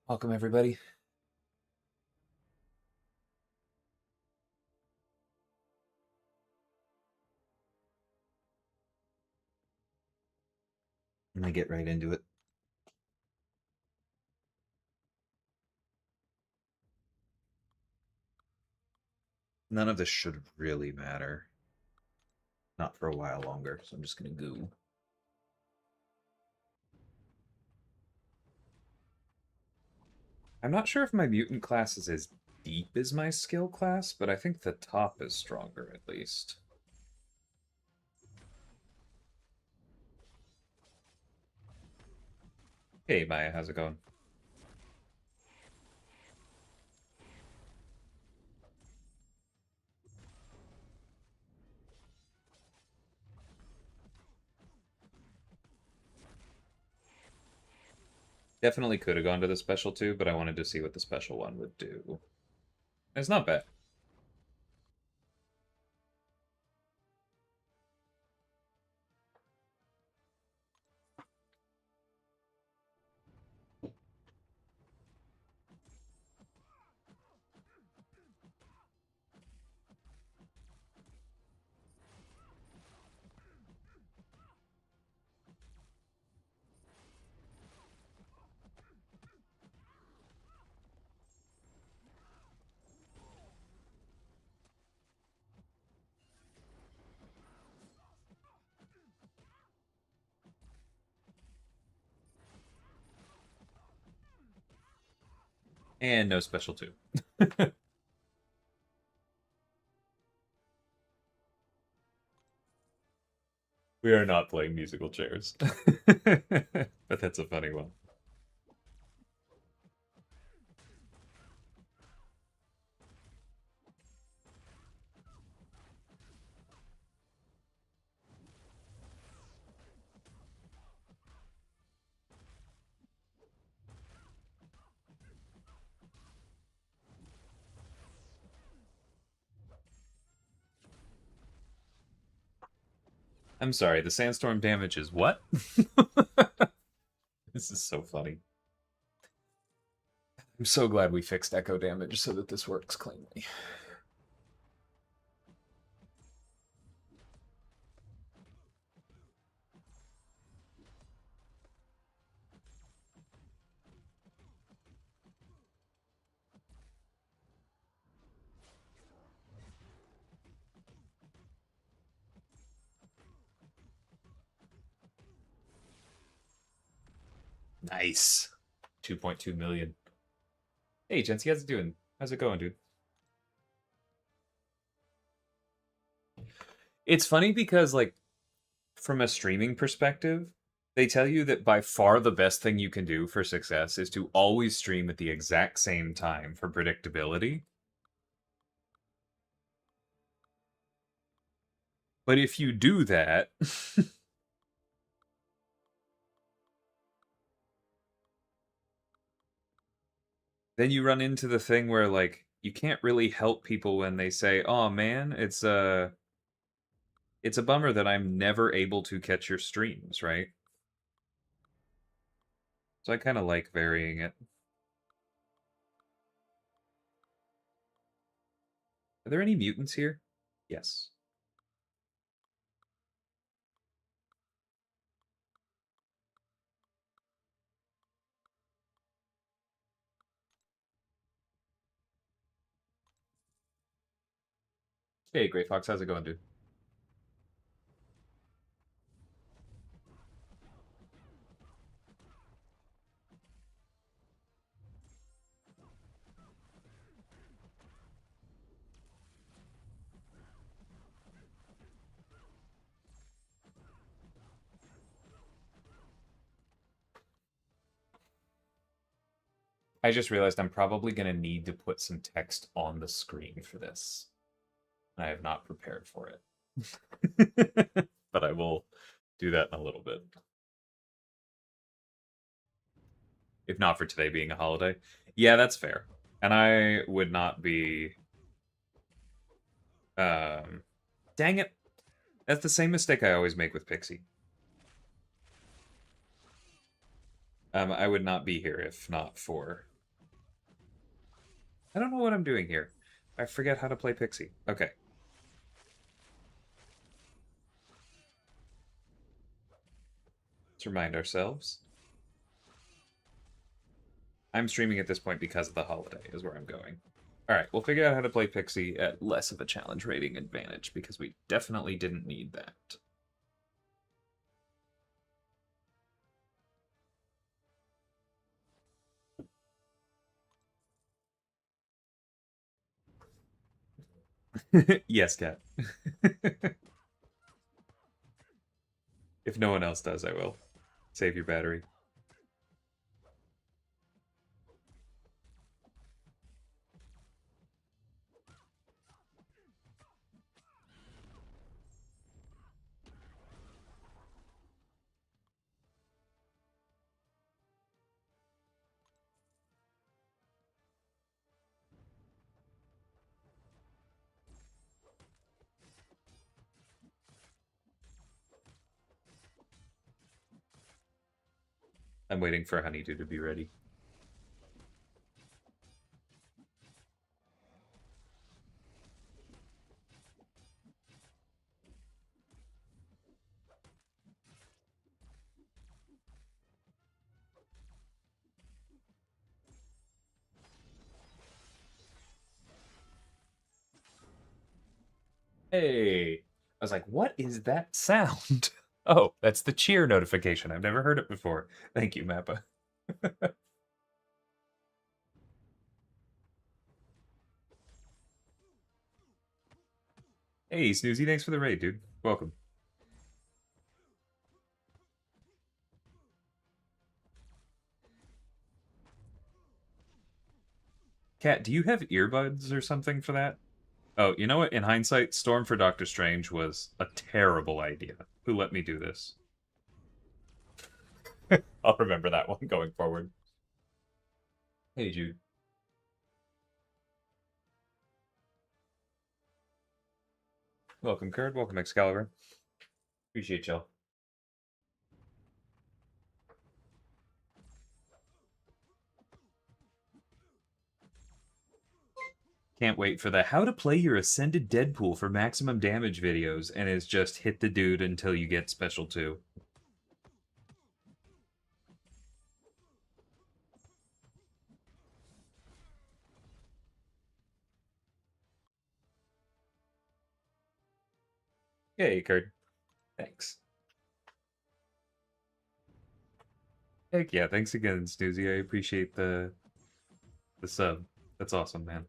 Welcome, everybody. I'm gonna get right into it. None of this should really matter. Not for a while longer, so I'm just gonna go. I'm not sure if my mutant class is as deep as my skill class, but I think the top is stronger at least. Hey Maya, how's it going? Definitely could have gone to the special too, but I wanted to see what the special one would do. It's not bad. And no special two. We are not playing musical chairs. But that's a funny one. I'm sorry, the sandstorm damage is what? This is so funny. I'm so glad we fixed echo damage so that this works cleanly. Nice. 2.2 million. Hey, Jency, how's it doing? How's it going, dude? It's funny because, like, from a streaming perspective, they tell you that by far the best thing you can do for success is to always stream at the exact same time for predictability. But if you do that, then you run into the thing where, like, you can't really help people when they say, "Oh man, it's a bummer that I'm never able to catch your streams," right? So I kind of like varying it. Are there any mutants here? Yes. Hey, Gray Fox, how's it going, dude? I just realized I'm probably going to need to put some text on the screen for this. I have not prepared for it. But I will do that in a little bit. If not for today being a holiday. Yeah, that's fair. And I would not be... Dang it. That's the same mistake I always make with Pixie. I would not be here if not for I don't know what I'm doing here. I forget how to play Pixie. Okay. Let's remind ourselves. I'm streaming at this point because of the holiday, is where I'm going. All right, we'll figure out how to play Pixie at less of a challenge rating advantage because we definitely didn't need that. Yes, Cat. If no one else does, I will. Save your battery. I'm waiting for Honeydew to be ready. Hey, I was like, what is that sound? Oh, that's the cheer notification. I've never heard it before. Thank you, Mappa. Hey, Snoozy, thanks for the raid, dude. Welcome. Kat, do you have earbuds or something for that? Oh, you know what? In hindsight, Storm for Doctor Strange was a terrible idea. Who let me do this? I'll remember that one going forward. Hey, Jude. Welcome, Kurt. Welcome, Excalibur. Appreciate y'all. Can't wait for the how to play your Ascended Deadpool for maximum damage videos, and it's just hit the dude until you get special 2. Hey, Kurt. Thanks. Heck yeah, thanks again, Snoozy. I appreciate the sub. That's awesome, man.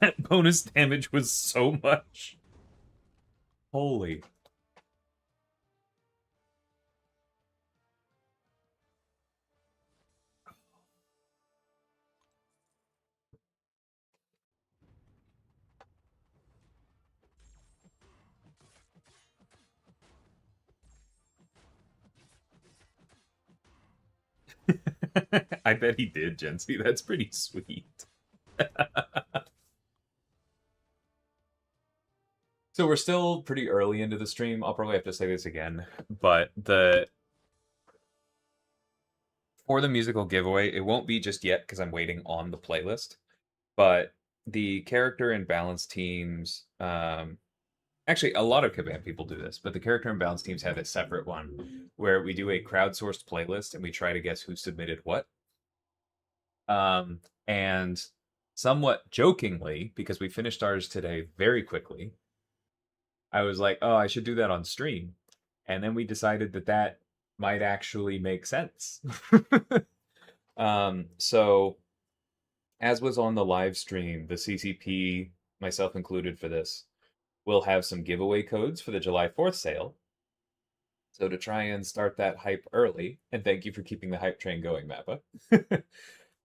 That bonus damage was so much. Holy. I bet he did, Jency. That's pretty sweet. So we're still pretty early into the stream. I'll probably have to say this again, but for the musical giveaway, it won't be just yet because I'm waiting on the playlist. But the character and balance teams, actually, a lot of Kabam people do this, but the character and balance teams have a separate one where we do a crowdsourced playlist and we try to guess who submitted what. And somewhat jokingly, because we finished ours today very quickly, I was like, oh, I should do that on stream. And then we decided that that might actually make sense. So, as was on the live stream, the CCP, myself included for this, will have some giveaway codes for the July 4th sale. So, to try and start that hype early, and thank you for keeping the hype train going, Mappa.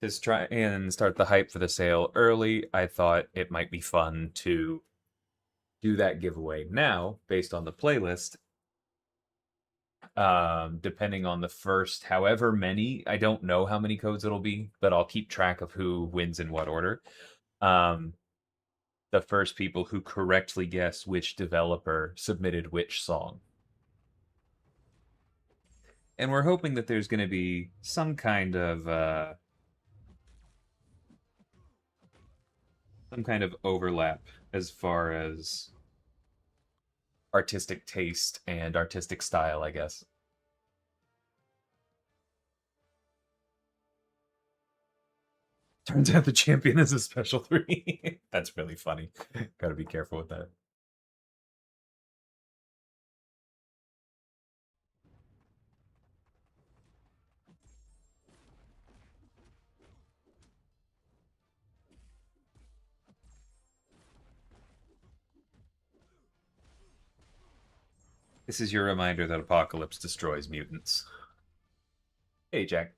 Just try and start the hype for the sale early. I thought it might be fun to do that giveaway now based on the playlist. Depending on the first however many, I don't know how many codes it'll be, but I'll keep track of who wins in what order. the first people who correctly guess which developer submitted which song. And we're hoping that there's going to be some kind of overlap as far as artistic taste and artistic style, I guess. Turns out the champion is a special 3. That's really funny. Gotta be careful with that. This is your reminder that Apocalypse destroys mutants. Hey, Jack.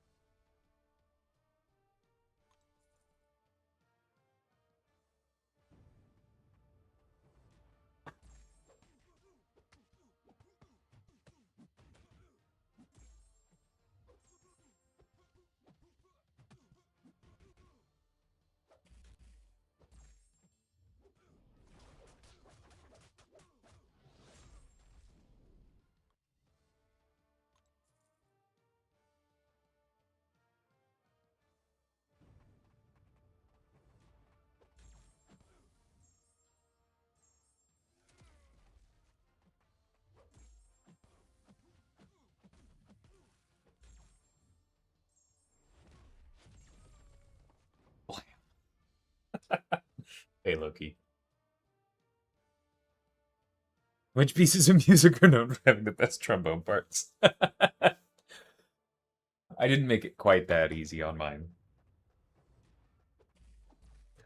Hey, Loki. Which pieces of music are known for having the best trombone parts? I didn't make it quite that easy on mine.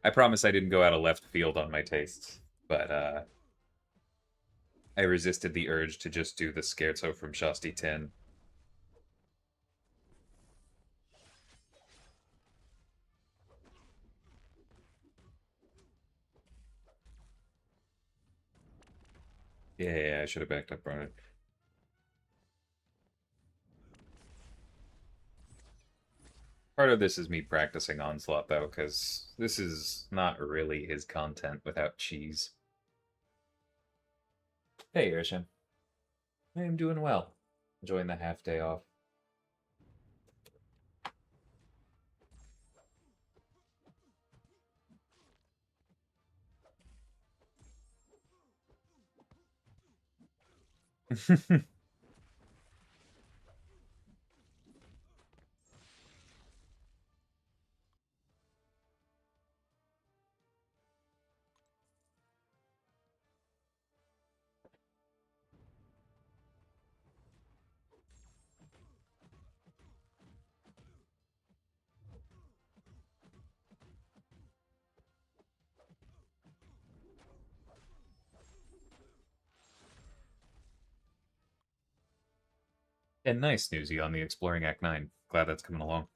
I promise I didn't go out of left field on my tastes, but I resisted the urge to just do the scherzo from Shasti 10. Yeah, I should have backed up on it. Part of this is me practicing Onslaught, though, because this is not really his content without cheese. Hey, Urshan. I am doing well. Enjoying the half day off. And nice, Newsy, on the Exploring Act 9. Glad that's coming along.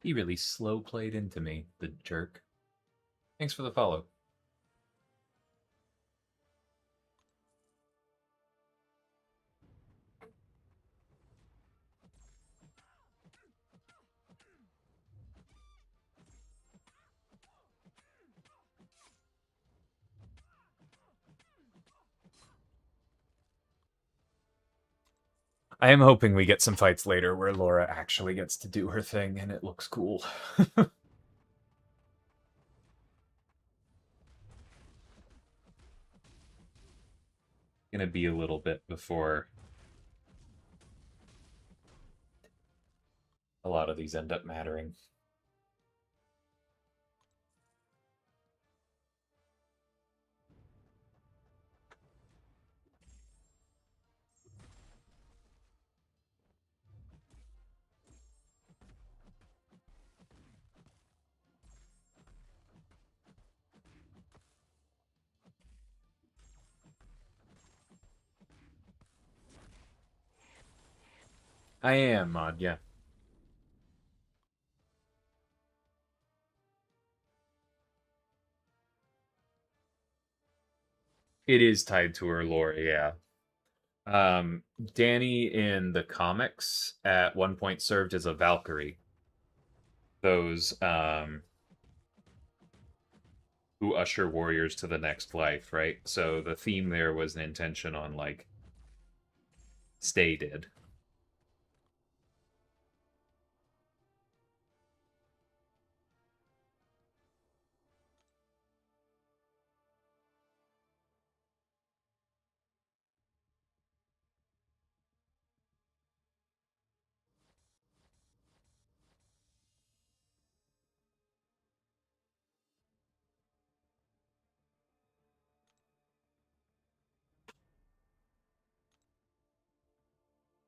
He really slow played into me, the jerk. Thanks for the follow. I am hoping we get some fights later where Laura actually gets to do her thing and it looks cool. Gonna be a little bit before a lot of these end up mattering. I am, Mod, yeah. It is tied to her lore, yeah. Danny in the comics at one point served as a Valkyrie. Those who usher warriors to the next life, right? So the theme there was an intention on like stay dead.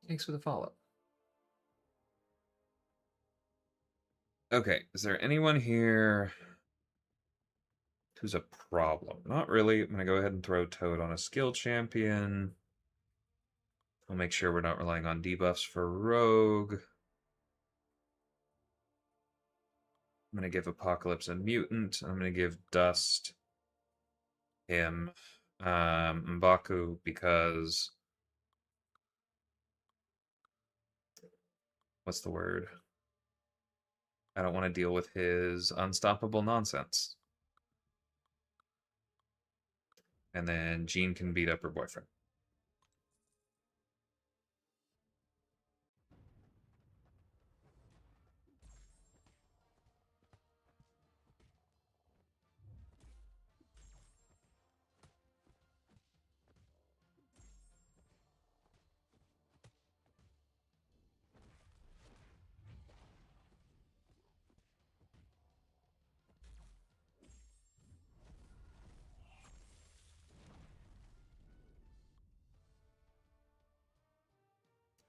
Thanks for the follow. Okay, is there anyone here who's a problem? Not really. I'm gonna go ahead and throw Toad on a skill champion. I'll make sure we're not relying on debuffs for Rogue. I'm gonna give Apocalypse a mutant. I'm gonna give Dust him M'Baku because what's the word? I don't want to deal with his unstoppable nonsense. And then Jean can beat up her boyfriend.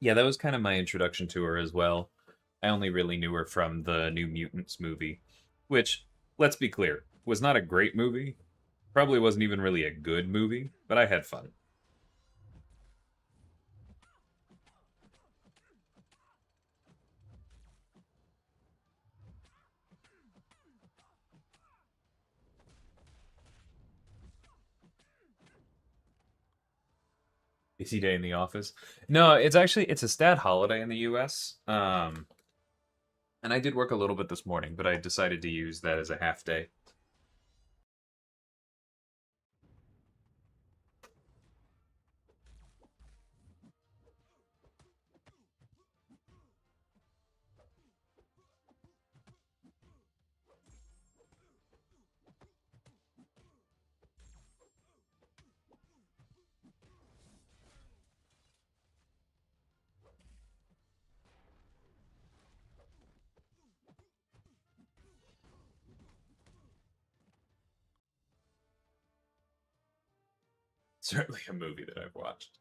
Yeah, that was kind of my introduction to her as well. I only really knew her from the New Mutants movie, which, let's be clear, was not a great movie. Probably wasn't even really a good movie, but I had fun. Busy day in the office. No, it's a stat holiday in the US. And I did work a little bit this morning, but I decided to use that as a half day. Certainly a movie that I've watched.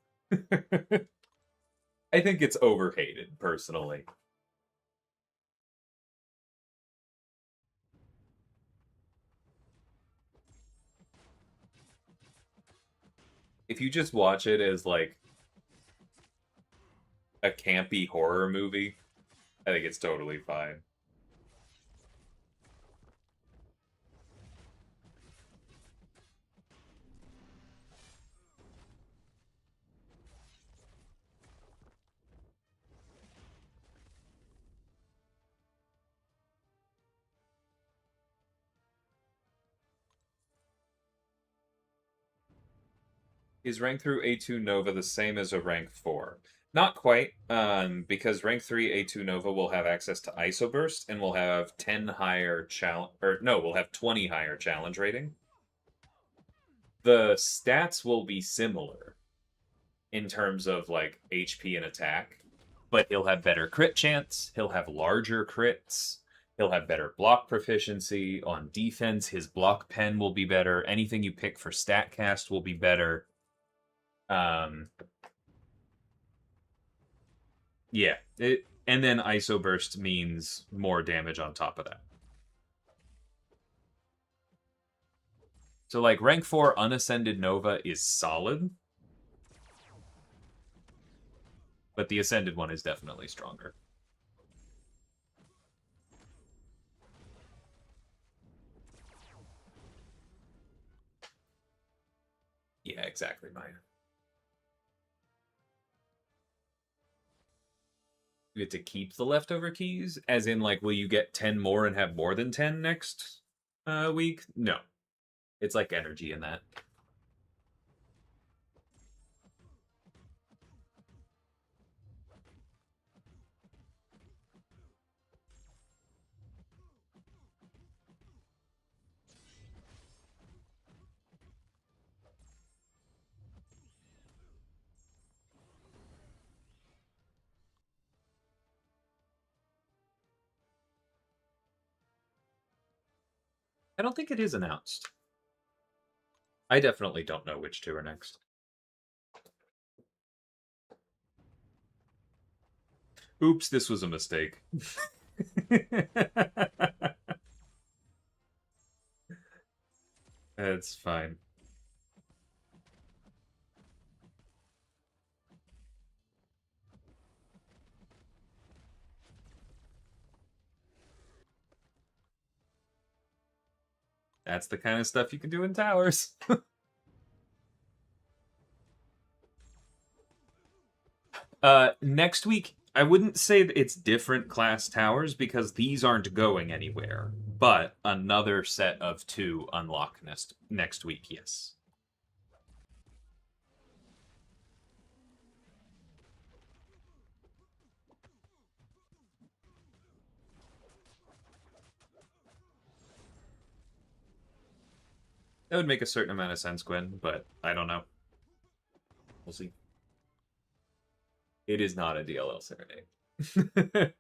I think it's overhated, personally. If you just watch it as like a campy horror movie, I think it's totally fine. Is rank through A2 Nova the same as a rank 4? Not quite, because rank 3 A2 Nova will have access to ISO Burst and will have 10 higher challenge, or no, we'll have 20 higher challenge rating. The stats will be similar in terms of like HP and attack, but he'll have better crit chance, he'll have larger crits, he'll have better block proficiency on defense, his block pen will be better, anything you pick for statcast will be better. Yeah, and then ISO burst means more damage on top of that. So like rank 4 unascended Nova is solid, but the ascended one is definitely stronger. Yeah, exactly, Maya. You get to keep the leftover keys? As in, like, will you get 10 more and have more than 10 next week? No. It's like energy in that. I don't think it is announced. I definitely don't know which two are next. Oops, this was a mistake. It's fine. That's the kind of stuff you can do in towers. Next week, I wouldn't say that it's different class towers because these aren't going anywhere. But another set of 2 unlock next week, yes. That would make a certain amount of sense, Gwen, but I don't know. We'll see. It is not a DLL Serenade.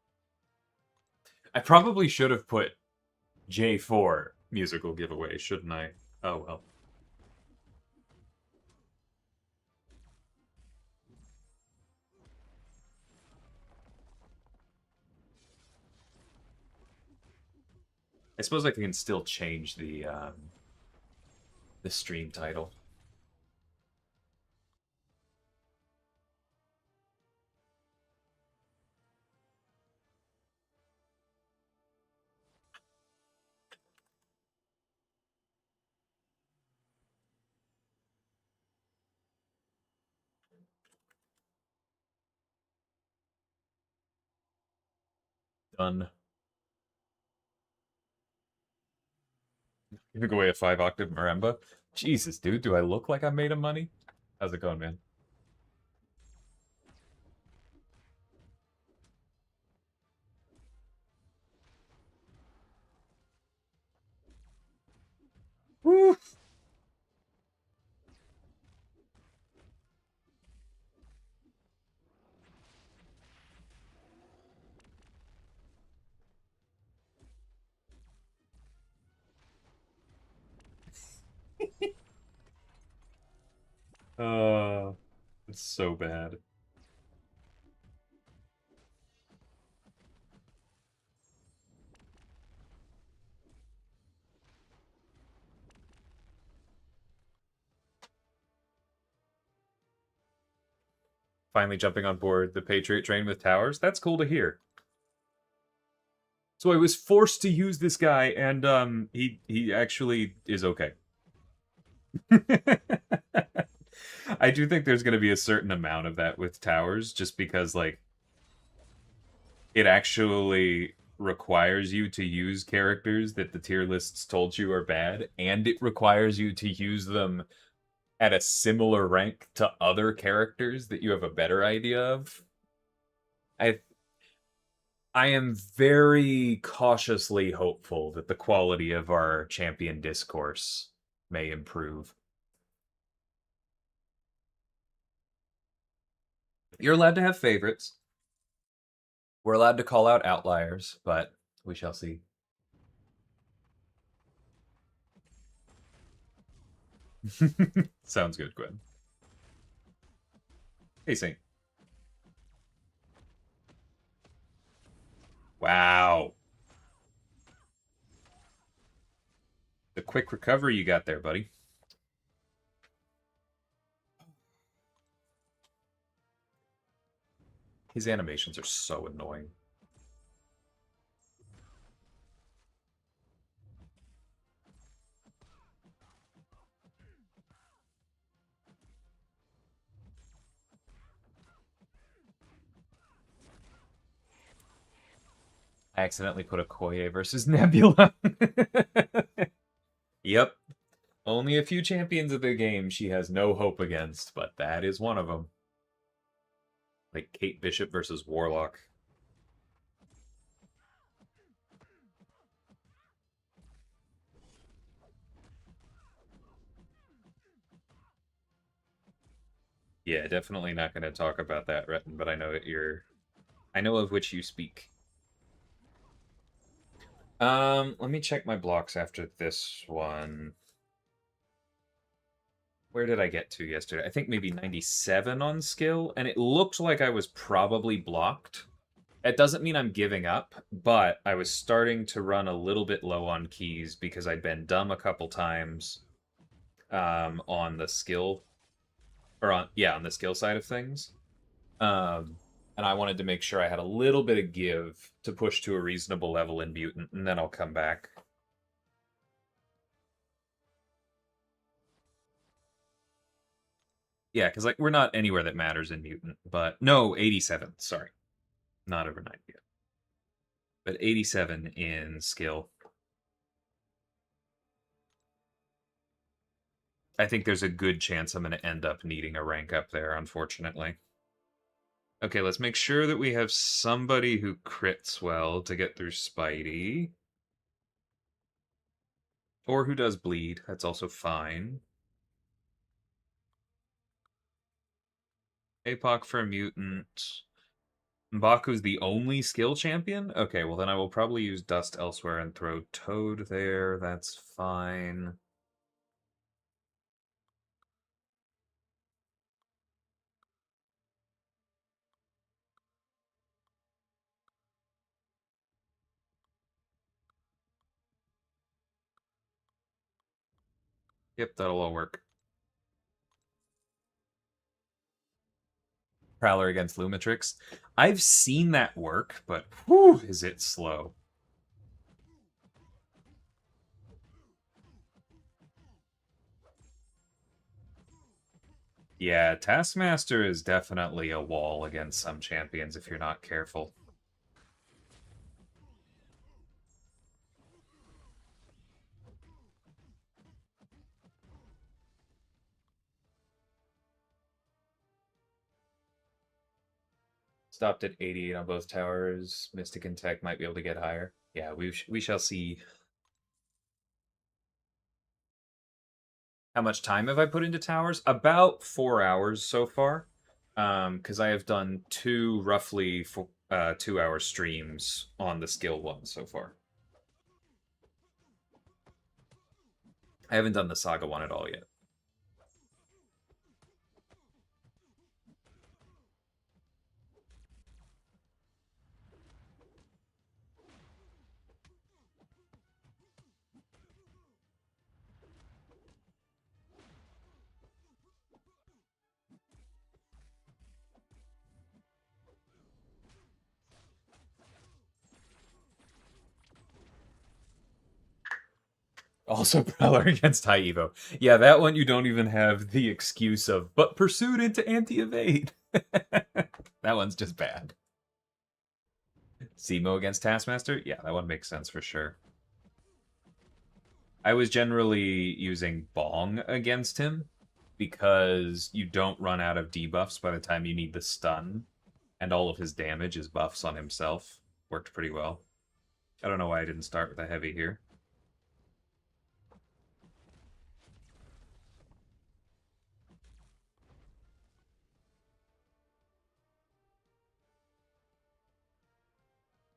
I probably should have put J4 musical giveaway, shouldn't I? Oh well. I suppose I can still change the stream title. Done. Giving away a 5-octave marimba. Jesus, dude, do I look like I made him money? How's it going, man? Woo! It's so bad. Finally jumping on board the Patriot train with towers. That's cool to hear. So I was forced to use this guy, and he actually is okay. I do think there's going to be a certain amount of that with towers, just because like it actually requires you to use characters that the tier lists told you are bad, and it requires you to use them at a similar rank to other characters that you have a better idea of. I I am very cautiously hopeful that the quality of our champion discourse may improve. You're allowed to have favorites. We're allowed to call out outliers, but we shall see. Sounds good, Gwen. Hey, Saint. Wow. The quick recovery you got there, buddy. His animations are so annoying. I accidentally put a Koye versus Nebula. Yep. Only a few champions of the game she has no hope against, but that is one of them. Like Kate Bishop versus Warlock. Yeah, definitely not going to talk about that, Retin, but I know that I know of which you speak. Let me check my blocks after this one. Where did I get to yesterday? I think maybe 97 on skill, and it looked like I was probably blocked. It doesn't mean I'm giving up, but I was starting to run a little bit low on keys because I'd been dumb a couple times on the skill, or on the skill side of things. Um, and I wanted to make sure I had a little bit of give to push to a reasonable level in Mutant, and then I'll come back. Yeah, because like we're not anywhere that matters in Mutant, but no, 87. Sorry, not over 90 yet, but 87 in skill. I think there's a good chance I'm going to end up needing a rank up there, unfortunately. Okay, let's make sure that we have somebody who crits well to get through Spidey. Or who does bleed. That's also fine. Apoc for a mutant. Mbaku's the only skill champion? Okay, well then I will probably use Dust elsewhere and throw Toad there. That's fine. Yep, that'll all work. Prowler against Lumitrix. I've seen that work, but whew, is it slow. Yeah, Taskmaster is definitely a wall against some champions if you're not careful. Stopped at 88 on both towers. Mystic and Tech might be able to get higher. Yeah, we shall see. How much time have I put into towers? About 4 hours so far. Because I have done two roughly 2 hour streams on the skill one so far. I haven't done the saga one at all yet. Also, Prowler against High Evo. Yeah, that one you don't even have the excuse of, but pursued into anti-evade. That one's just bad. Zemo against Taskmaster? Yeah, that one makes sense for sure. I was generally using Bong against him because you don't run out of debuffs by the time you need the stun, and all of his damage is buffs on himself. Worked pretty well. I don't know why I didn't start with a heavy here.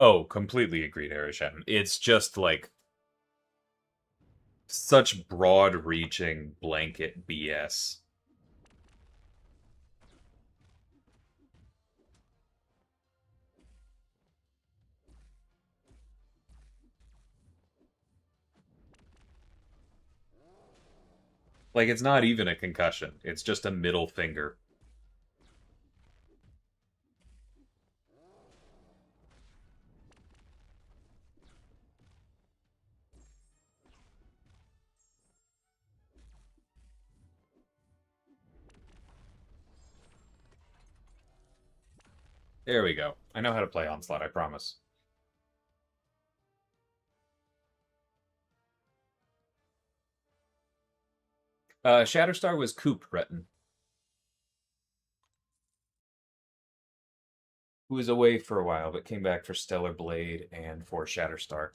Oh, completely agreed, Arishem. It's just like such broad reaching blanket BS. Like, it's not even a concussion, it's just a middle finger. There we go. I know how to play Onslaught, I promise. Shatterstar was Coop Breton, who was away for a while but came back for Stellar Blade and for Shatterstar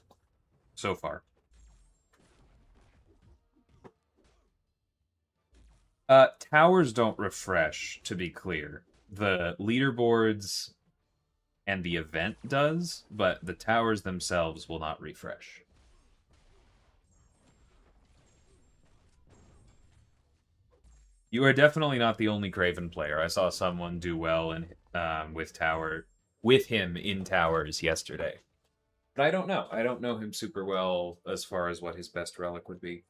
so far. Towers don't refresh, to be clear. The leaderboards and the event does, but the towers themselves will not refresh. You are definitely not the only Craven player. I saw someone do well in with him in towers yesterday. But I don't know. I don't know him super well as far as what his best relic would be.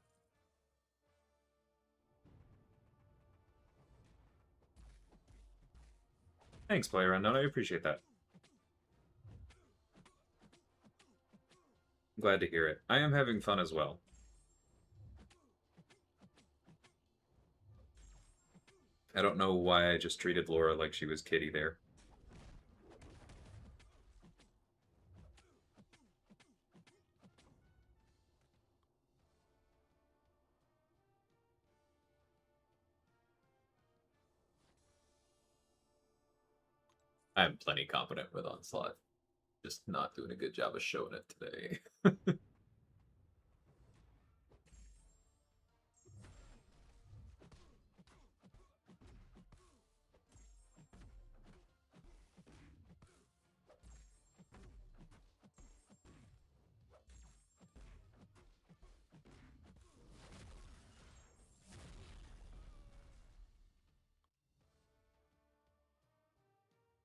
Thanks, Player Unknown. I appreciate that. I'm glad to hear it. I am having fun as well. I don't know why I just treated Laura like she was Kitty there. I'm plenty competent with Onslaught. Just not doing a good job of showing it today.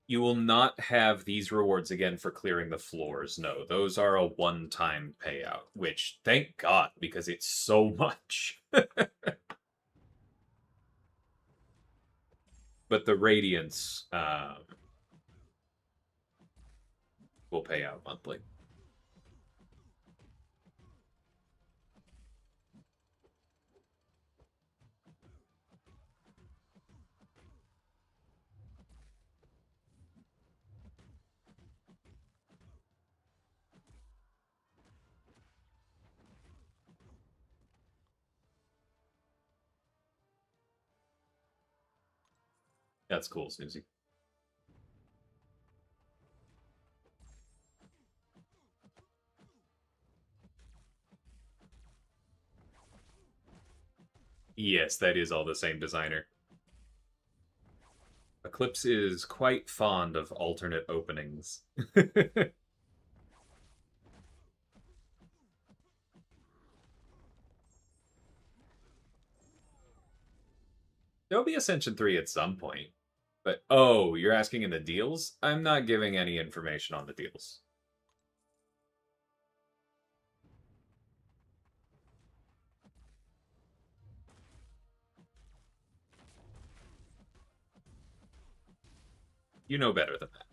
You will not have these rewards again for clearing the floors. No, those are a one-time payout, which thank God, because it's so much. But the Radiance will pay out monthly. That's cool, Susie. Yes, that is all the same designer. Eclipse is quite fond of alternate openings. There'll be Ascension 3 at some point. But, oh, you're asking in the deals? I'm not giving any information on the deals. You know better than that.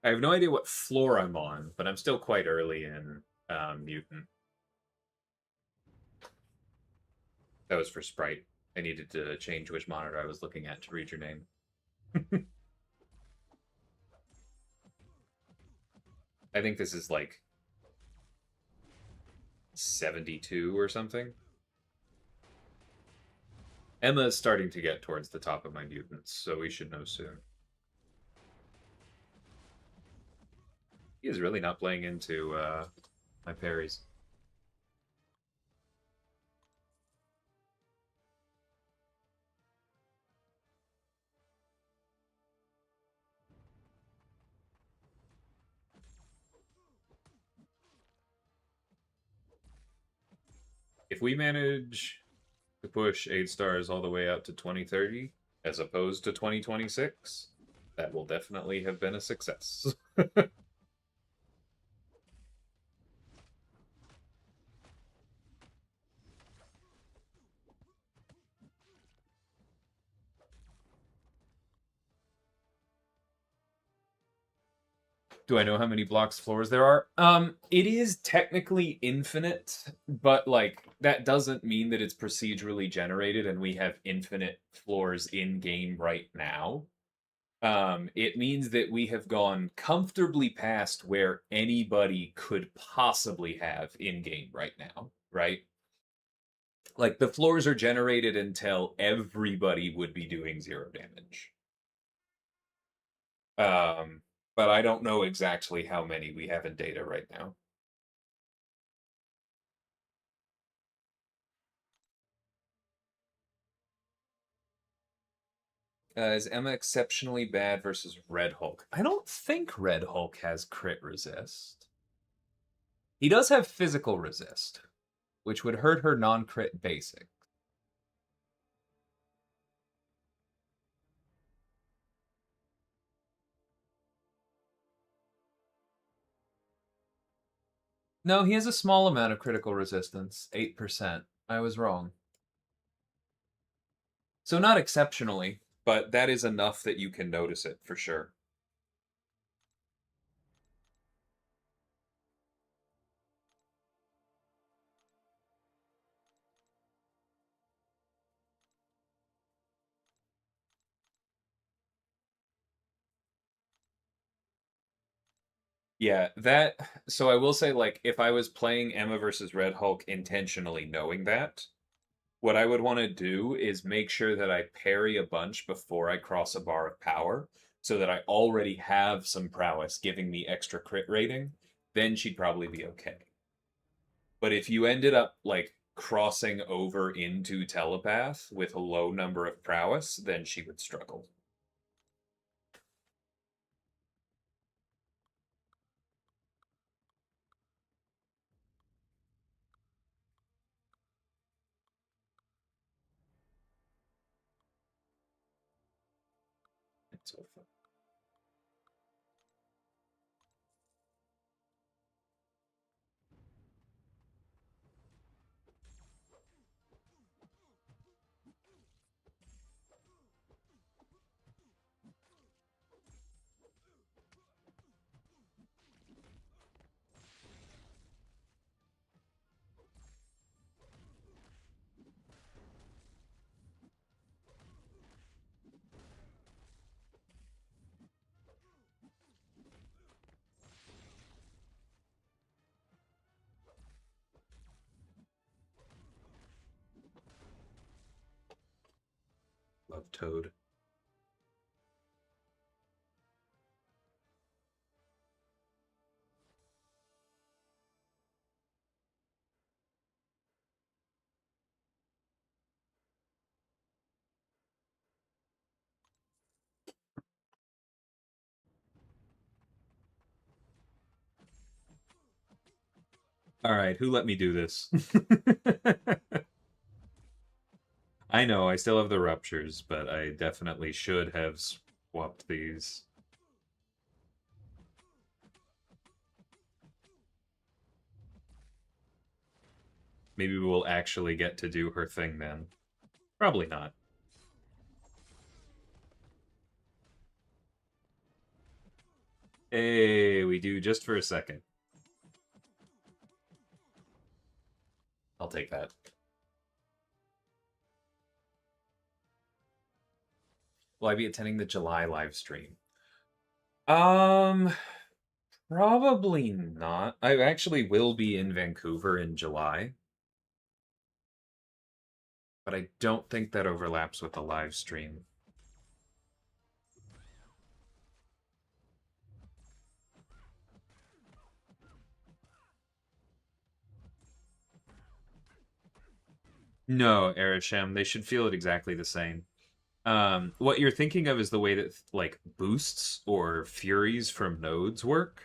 I have no idea what floor I'm on, but I'm still quite early in Mutant. That was for Sprite. I needed to change which monitor I was looking at to read your name. I think this is like 72 or something. Emma's starting to get towards the top of my mutants, so we should know soon. He is really not playing into my parries. If we manage to push 8 stars all the way out to 2030, as opposed to 2026, that will definitely have been a success. Do I know how many blocks floors there are? It is technically infinite, but like that doesn't mean that it's procedurally generated and we have infinite floors in game right now. It means that we have gone comfortably past where anybody could possibly have in game right now, right? Like the floors are generated until everybody would be doing 0 damage. Um, but I don't know exactly how many we have in data right now. Is Emma exceptionally bad versus Red Hulk? I don't think Red Hulk has crit resist. He does have physical resist, which would hurt her non-crit basic. No, he has a small amount of critical resistance, 8%. I was wrong. So not exceptionally, but that is enough that you can notice it for sure. Yeah, that. So I will say, like, if I was playing Emma versus Red Hulk intentionally knowing that, what I would want to do is make sure that I parry a bunch before I cross a bar of power so that I already have some prowess giving me extra crit rating. Then she'd probably be okay. But if you ended up, like, crossing over into telepath with a low number of prowess, then she would struggle. So love Toad. All right, who let me do this? I know, I still have the ruptures, but I definitely should have swapped these. Maybe we'll actually get to do her thing then. Probably not. Hey, we do just for a second. I'll take that. Will I be attending the July live stream? Um, Probably not. I actually will be in Vancouver in July, but I don't think that overlaps with the live stream. No, Erisham, they should feel it exactly the same. What you're thinking of is the way that like boosts or furies from nodes work.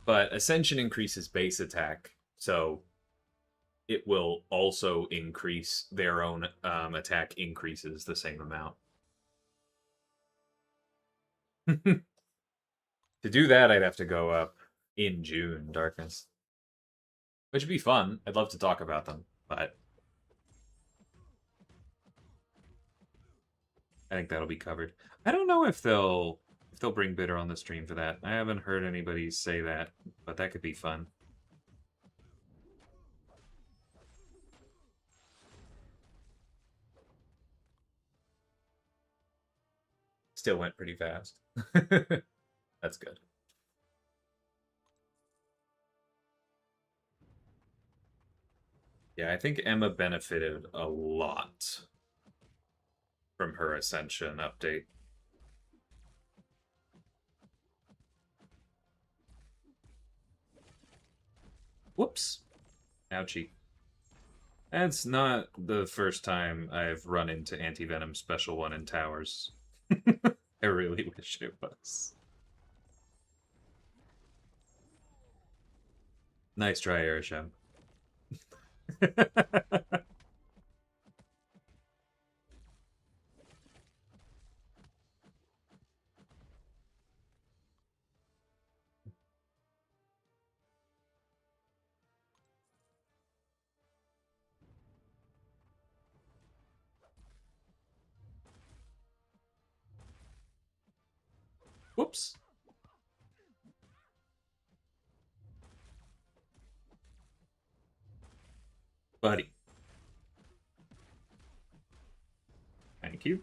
But Ascension increases base attack, so it will also increase their own attack increases the same amount. To do that, I'd have to go up in June, Darkness. Which would be fun. I'd love to talk about them, but I think that'll be covered. I don't know if they'll bring Bitter on the stream for that. I haven't heard anybody say that, but that could be fun. Still went pretty fast. That's good. Yeah, I think Emma benefited a lot from her Ascension update. Whoops. Ouchie. That's not the first time I've run into Anti-Venom Special 1 in towers. I really wish it was. Nice try, Arishem. Whoops. Buddy. Thank you.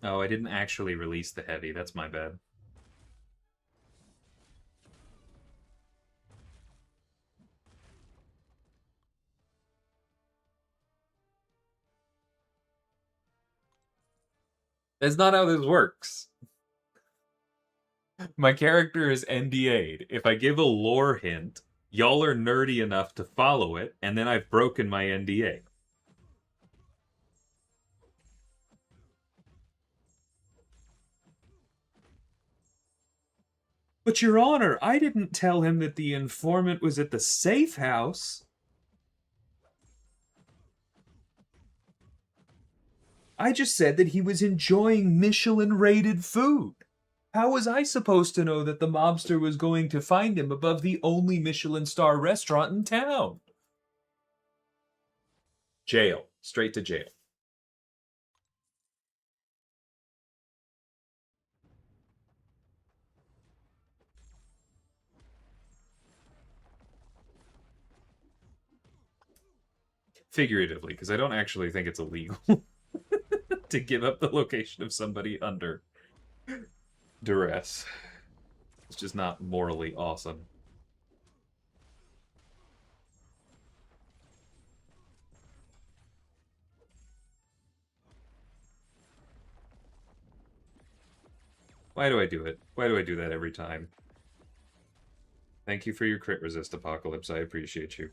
Oh, I didn't actually release the heavy. That's my bad. That's not how this works. My character is NDA'd. If I give a lore hint, y'all are nerdy enough to follow it, and then I've broken my NDA. But Your Honor, I didn't tell him that the informant was at the safe house. I just said that he was enjoying Michelin-rated food. How was I supposed to know that the mobster was going to find him above the only Michelin star restaurant in town? Jail. Straight to jail. Figuratively, because I don't actually think it's illegal to give up the location of somebody under duress. It's just not morally awesome. Why do I do it? Why do I do that every time? Thank you for your crit resist, Apocalypse. I appreciate you.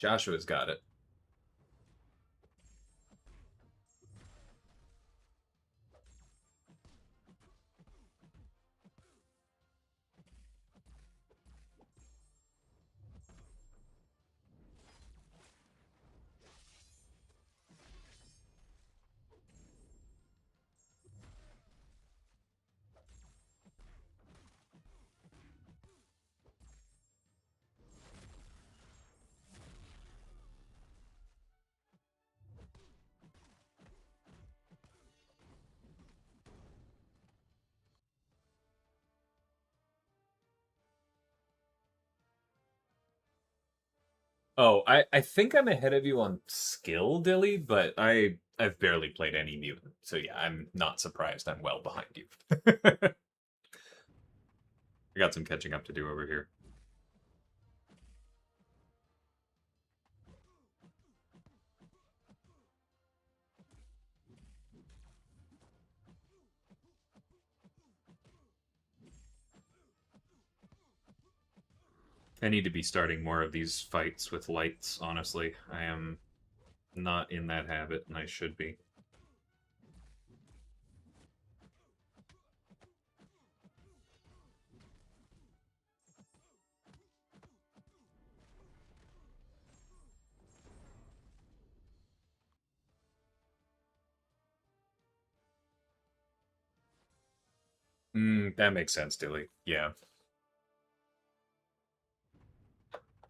Joshua's got it. Oh, I think I'm ahead of you on skill, Dilly, but I've barely played any mutant, so yeah, I'm not surprised I'm well behind you. I got some catching up to do over here. I need to be starting more of these fights with lights, honestly. I am not in that habit, and I should be. That makes sense, Dilly. Yeah.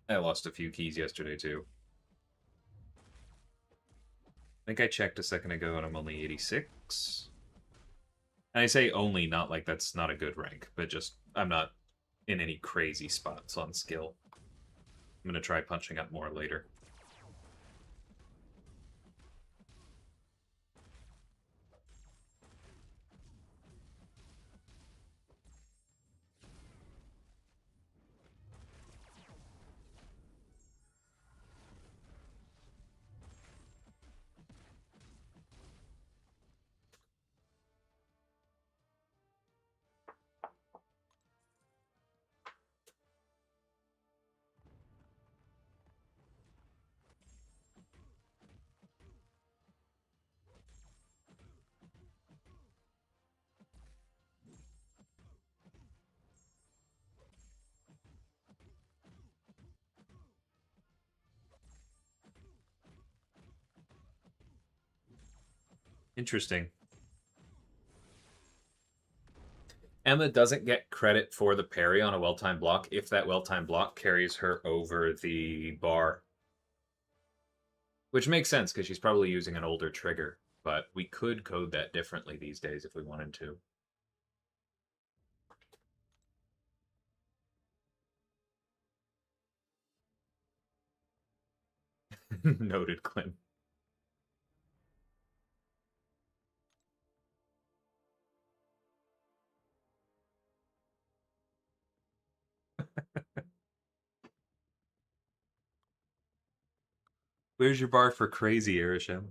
I lost a few keys yesterday, too. I think I checked a second ago, and I'm only 86. And I say only, not like that's not a good rank, but just I'm not in any crazy spots on skill. I'm going to try punching up more later. Interesting. Emma doesn't get credit for the parry on a well-timed block if that well-timed block carries her over the bar. Which makes sense, because she's probably using an older trigger. But we could code that differently these days if we wanted to. Noted, Clem. Where's your bar for crazy, Arishem?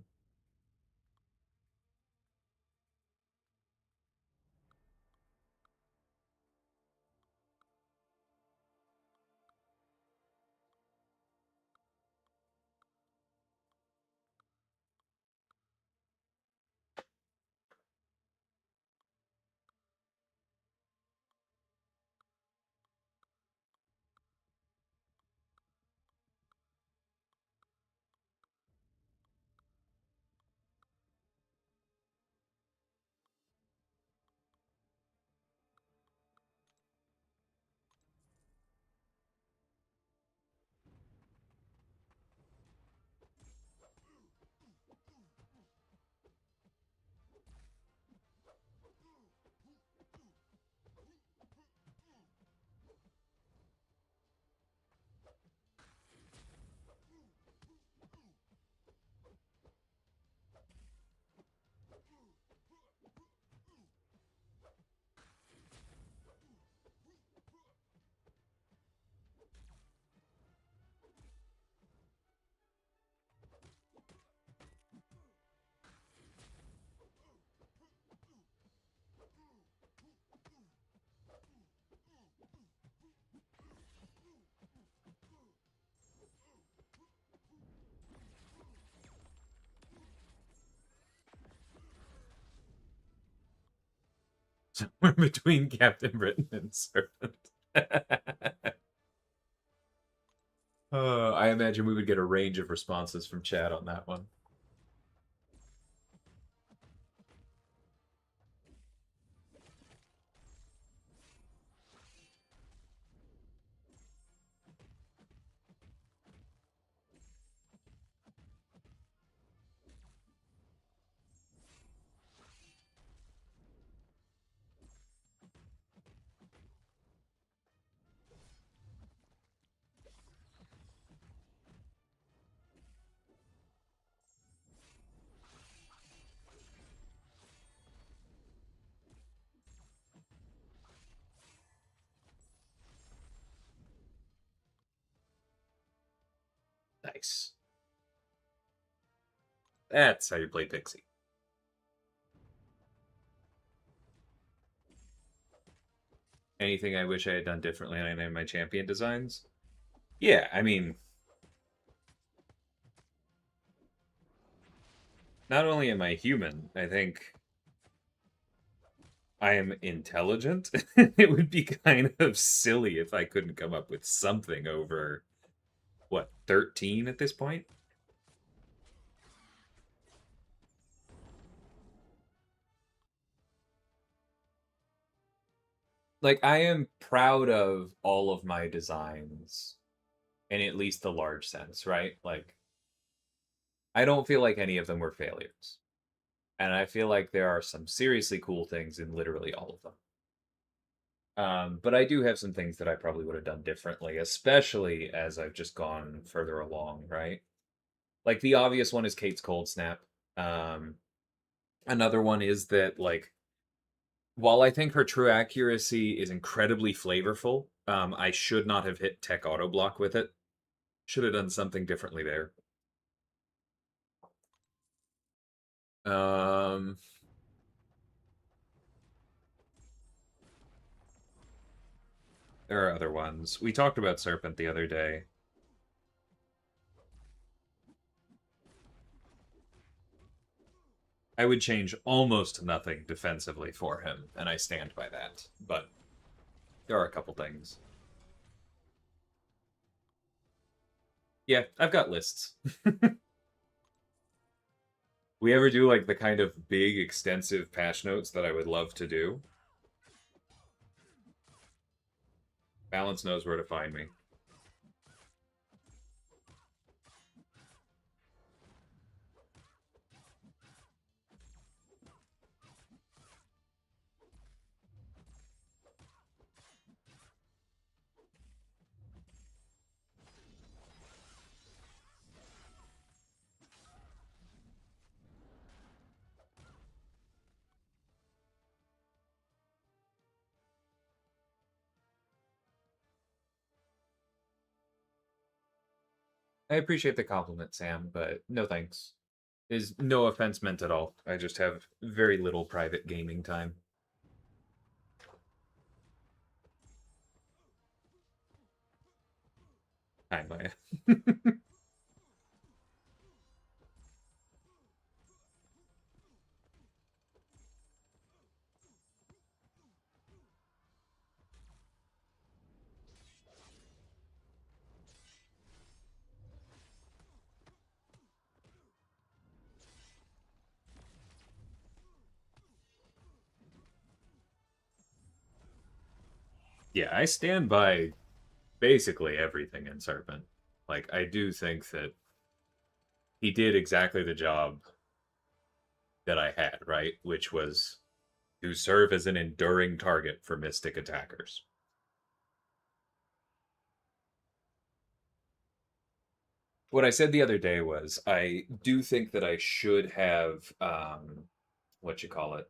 Somewhere between Captain Britain and Serpent. I imagine we would get a range of responses from chat on that one. Nice. That's how you play Pixie. Anything I wish I had done differently on any of my champion designs? Yeah, I mean, not only am I human, I think I am intelligent. It would be kind of silly if I couldn't come up with something over, what, 13 at this point? Like, I am proud of all of my designs in at least the large sense, right? Like, I don't feel like any of them were failures. And I feel like there are some seriously cool things in literally all of them. But I do have some things that I probably would have done differently, especially as I've just gone further along, right? Like the obvious one is Kate's cold snap. Um, Another one is that like while I think her true accuracy is incredibly flavorful, I should not have hit tech auto block with it. Should have done something differently there. Um, there are other ones. We talked about Serpent the other day. I would change almost nothing defensively for him, and I stand by that. But there are a couple things. Yeah, I've got lists. We ever do like the kind of big, extensive patch notes that I would love to do? Balance knows where to find me. I appreciate the compliment, Sam, but no thanks. Is no offense meant at all. I just have very little private gaming time. Hi, Maya. Yeah, I stand by basically everything in Serpent. Like, I do think that he did exactly the job that I had, right? Which was to serve as an enduring target for Mystic attackers. What I said the other day was I do think that I should have what you call it.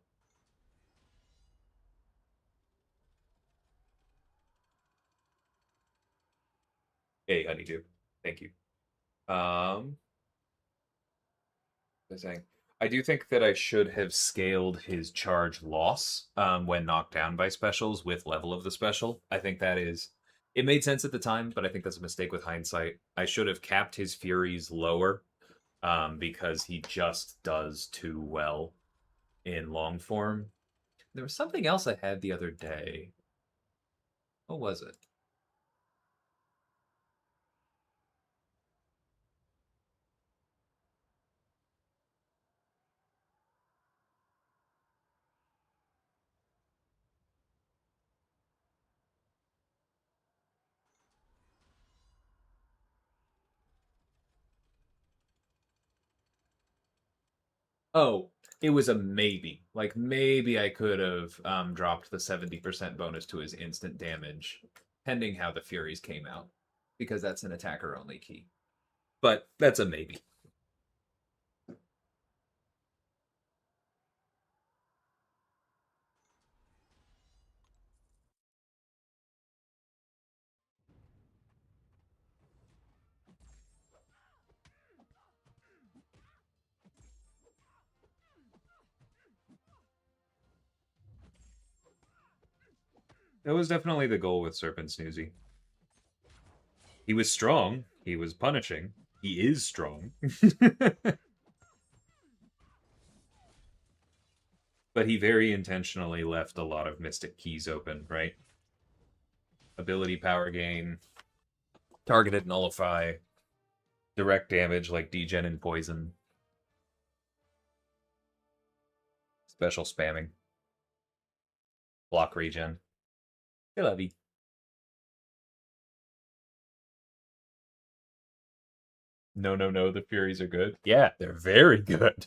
Hey, honeydew. Thank you. I was saying I do think that I should have scaled his charge loss when knocked down by specials with level of the special. I think that is it made sense at the time, but I think that's a mistake with hindsight. I should have capped his furies lower because he just does too well in long form. There was something else I had the other day. What was it? Oh, it was a maybe. Like maybe I could have dropped the 70% bonus to his instant damage, pending how the Furies came out, because that's an attacker only key. But that's a maybe. That was definitely the goal with Serpent Snoozy. He was strong. He was punishing. He is strong. But he very intentionally left a lot of Mystic Keys open, right? Ability power gain, targeted nullify, direct damage like degen and poison, special spamming, block regen. Hey, Levy. No, no, no, the Furies are good. Yeah, they're very good.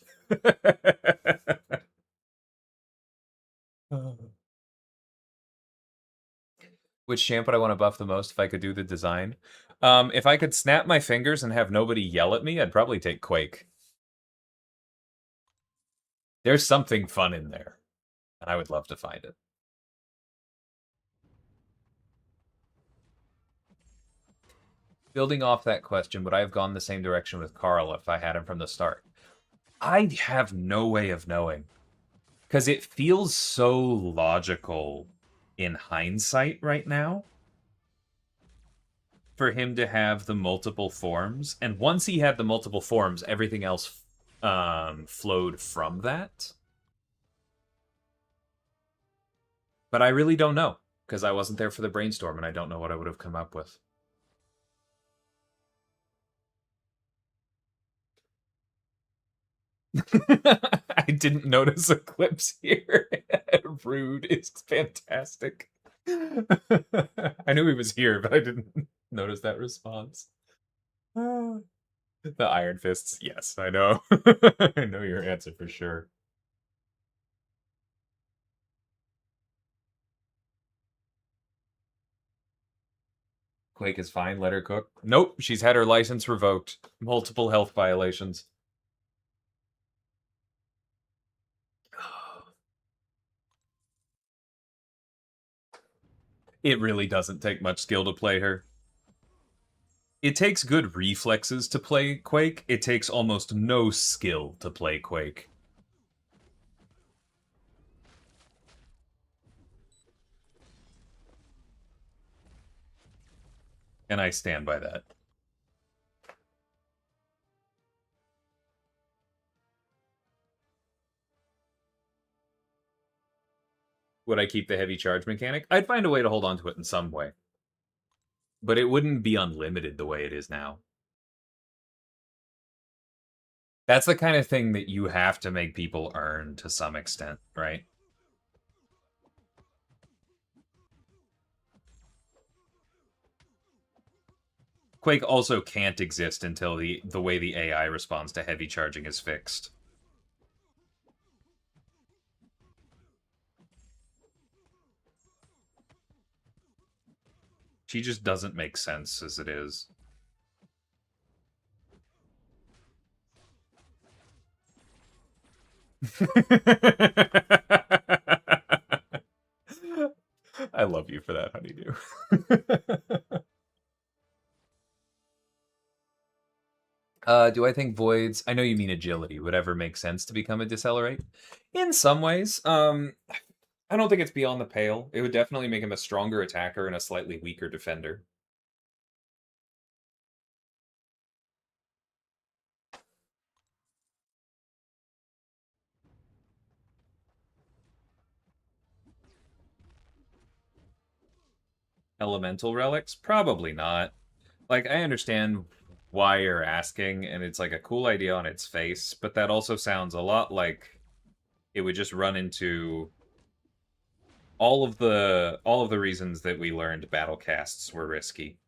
Which champ would I want to buff the most if I could do the design? If I could snap my fingers and have nobody yell at me, I'd probably take Quake. There's something fun in there, and I would love to find it. Building off that question, would I have gone the same direction with Carl if I had him from the start? I have no way of knowing. Because it feels so logical in hindsight right now for him to have the multiple forms. And once he had the multiple forms, everything else flowed from that. But I really don't know, because I wasn't there for the brainstorm, and I don't know what I would have come up with. I didn't notice Eclipse here. Rude is fantastic. I knew he was here, but I didn't notice that response. The Iron Fists, yes, I know. I know your answer for sure. Quake is fine, let her cook. Nope, she's had her license revoked. Multiple health violations. It really doesn't take much skill to play her. It takes good reflexes to play Quake. It takes almost no skill to play Quake. And I stand by that. Would I keep the heavy charge mechanic? I'd find a way to hold on to it in some way. But it wouldn't be unlimited the way it is now. That's the kind of thing that you have to make people earn to some extent, right? Quake also can't exist until the way the AI responds to heavy charging is fixed. She just doesn't make sense as it is. I love you for that, honeydew. Do I think voids, I know you mean agility, would ever make sense to become a decelerate? In some ways. I don't think it's beyond the pale. It would definitely make him a stronger attacker and a slightly weaker defender. Elemental relics? Probably not. Like, I understand why you're asking, and it's like a cool idea on its face, but that also sounds a lot like it would just run into all of the reasons that we learned battle casts were risky.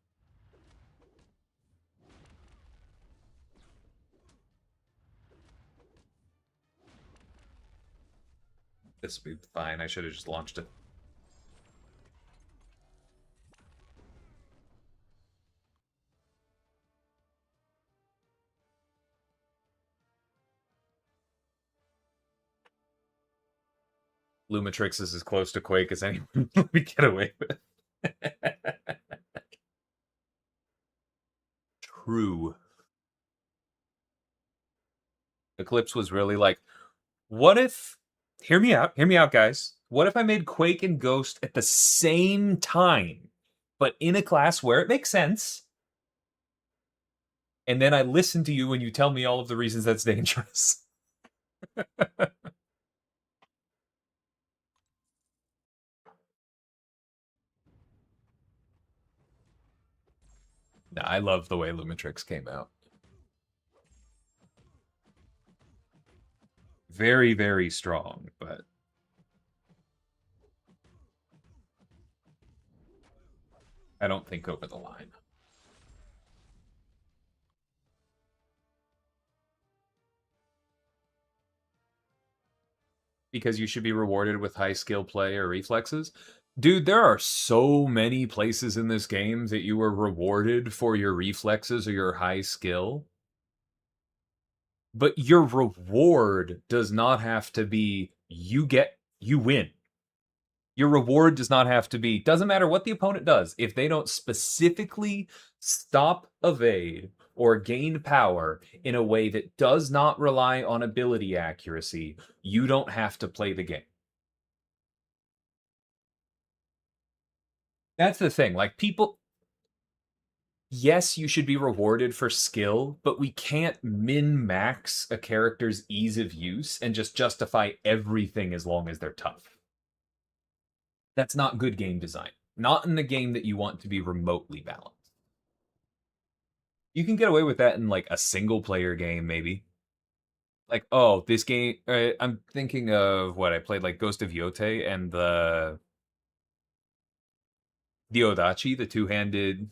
This would be fine. I should have just launched it. Lumatrix is as close to Quake as anyone we get away with. True. Eclipse was really like, what if... Hear me out, guys. What if I made Quake and Ghost at the same time, but in a class where it makes sense? And then I listen to you when you tell me all of the reasons that's dangerous. Nah, I love the way Lumitrix came out. Very, very strong, but I don't think over the line. Because you should be rewarded with high skill play or reflexes. Dude, there are so many places in this game that you are rewarded for your reflexes or your high skill. But your reward does not have to be you win. Your reward does not have to be, doesn't matter what the opponent does. If they don't specifically stop, evade, or gain power in a way that does not rely on ability accuracy, you don't have to play the game. That's the thing. Like, people, yes, you should be rewarded for skill, but we can't min max a character's ease of use and just justify everything as long as they're tough. That's not good game design. Not in the game that you want to be remotely balanced. You can get away with that in like a single player game, maybe. Like, oh, this game. I'm thinking of what I played, like Ghost of Yote and the Odachi, the two-handed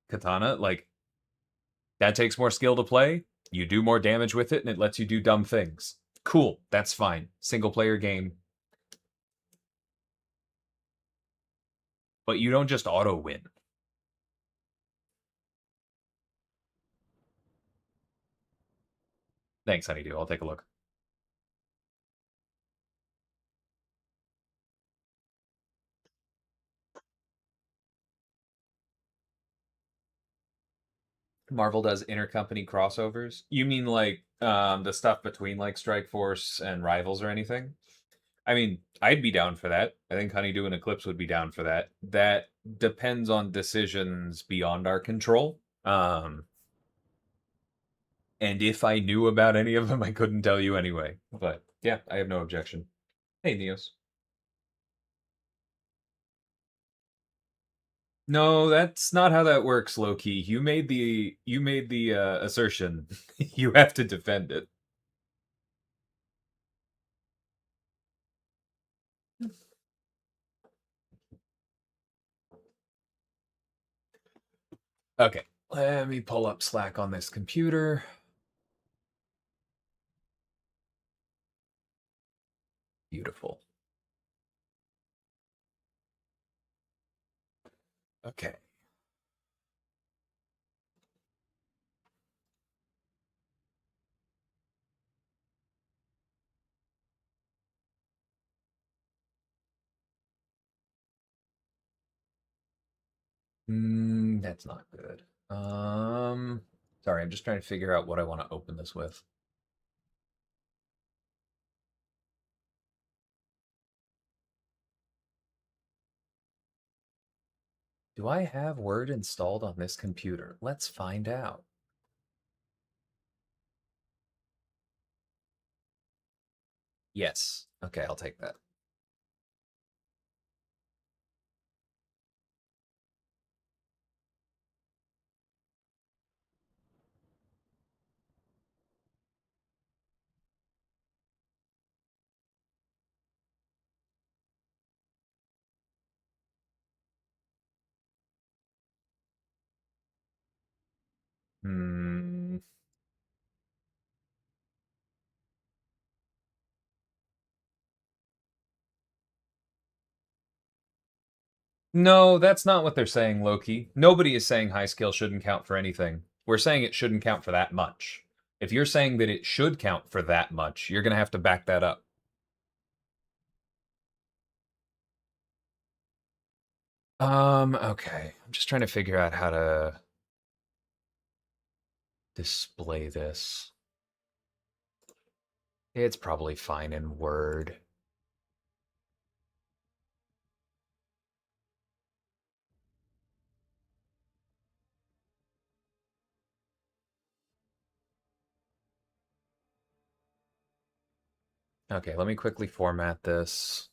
katana. Like, that takes more skill to play. You do more damage with it, and it lets you do dumb things. Cool, that's fine. Single player game. But you don't just auto win. Thanks, Honeydew. I'll take a look. Marvel does intercompany crossovers. You mean like the stuff between like Strike Force and Rivals or anything? I mean, I'd be down for that. I think Honeydew and Eclipse would be down for that. That depends on decisions beyond our control. And if I knew about any of them, I couldn't tell you anyway. But yeah, I have no objection. Hey, Neos. No, that's not how that works, Loki. You made the assertion. You have to defend it. Okay, let me pull up Slack on this computer. Beautiful. Okay. That's not good. Sorry, I'm just trying to figure out what I want to open this with. Do I have Word installed on this computer? Let's find out. Yes. Okay, I'll take that. Hmm. No, that's not what they're saying, Loki. Nobody is saying high skill shouldn't count for anything. We're saying it shouldn't count for that much. If you're saying that it should count for that much, you're going to have to back that up. Okay. I'm just trying to figure out how to display this. It's probably fine in Word. Okay, let me quickly format this.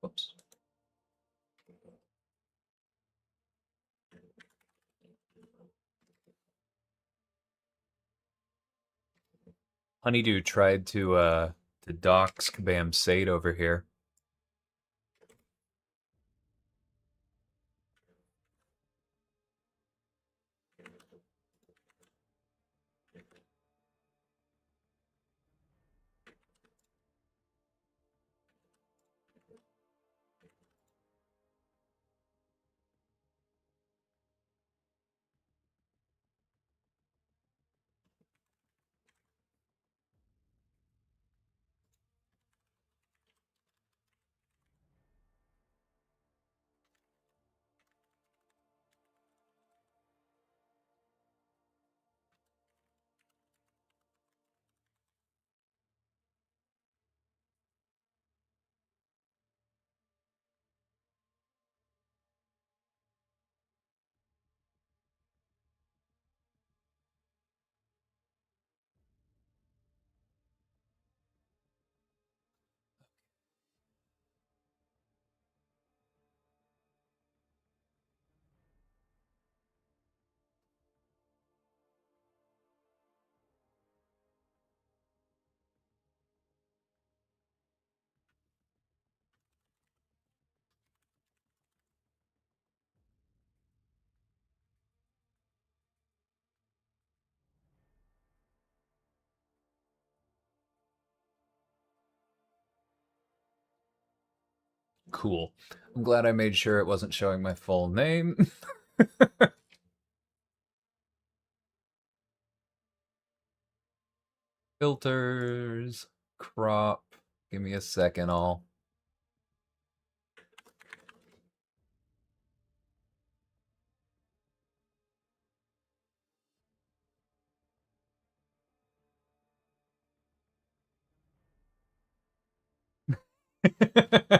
Whoops. Honeydew tried to dox Kabam Sate over here. Cool. I'm glad I made sure it wasn't showing my full name. Filters, crop. Give me a second, I'll.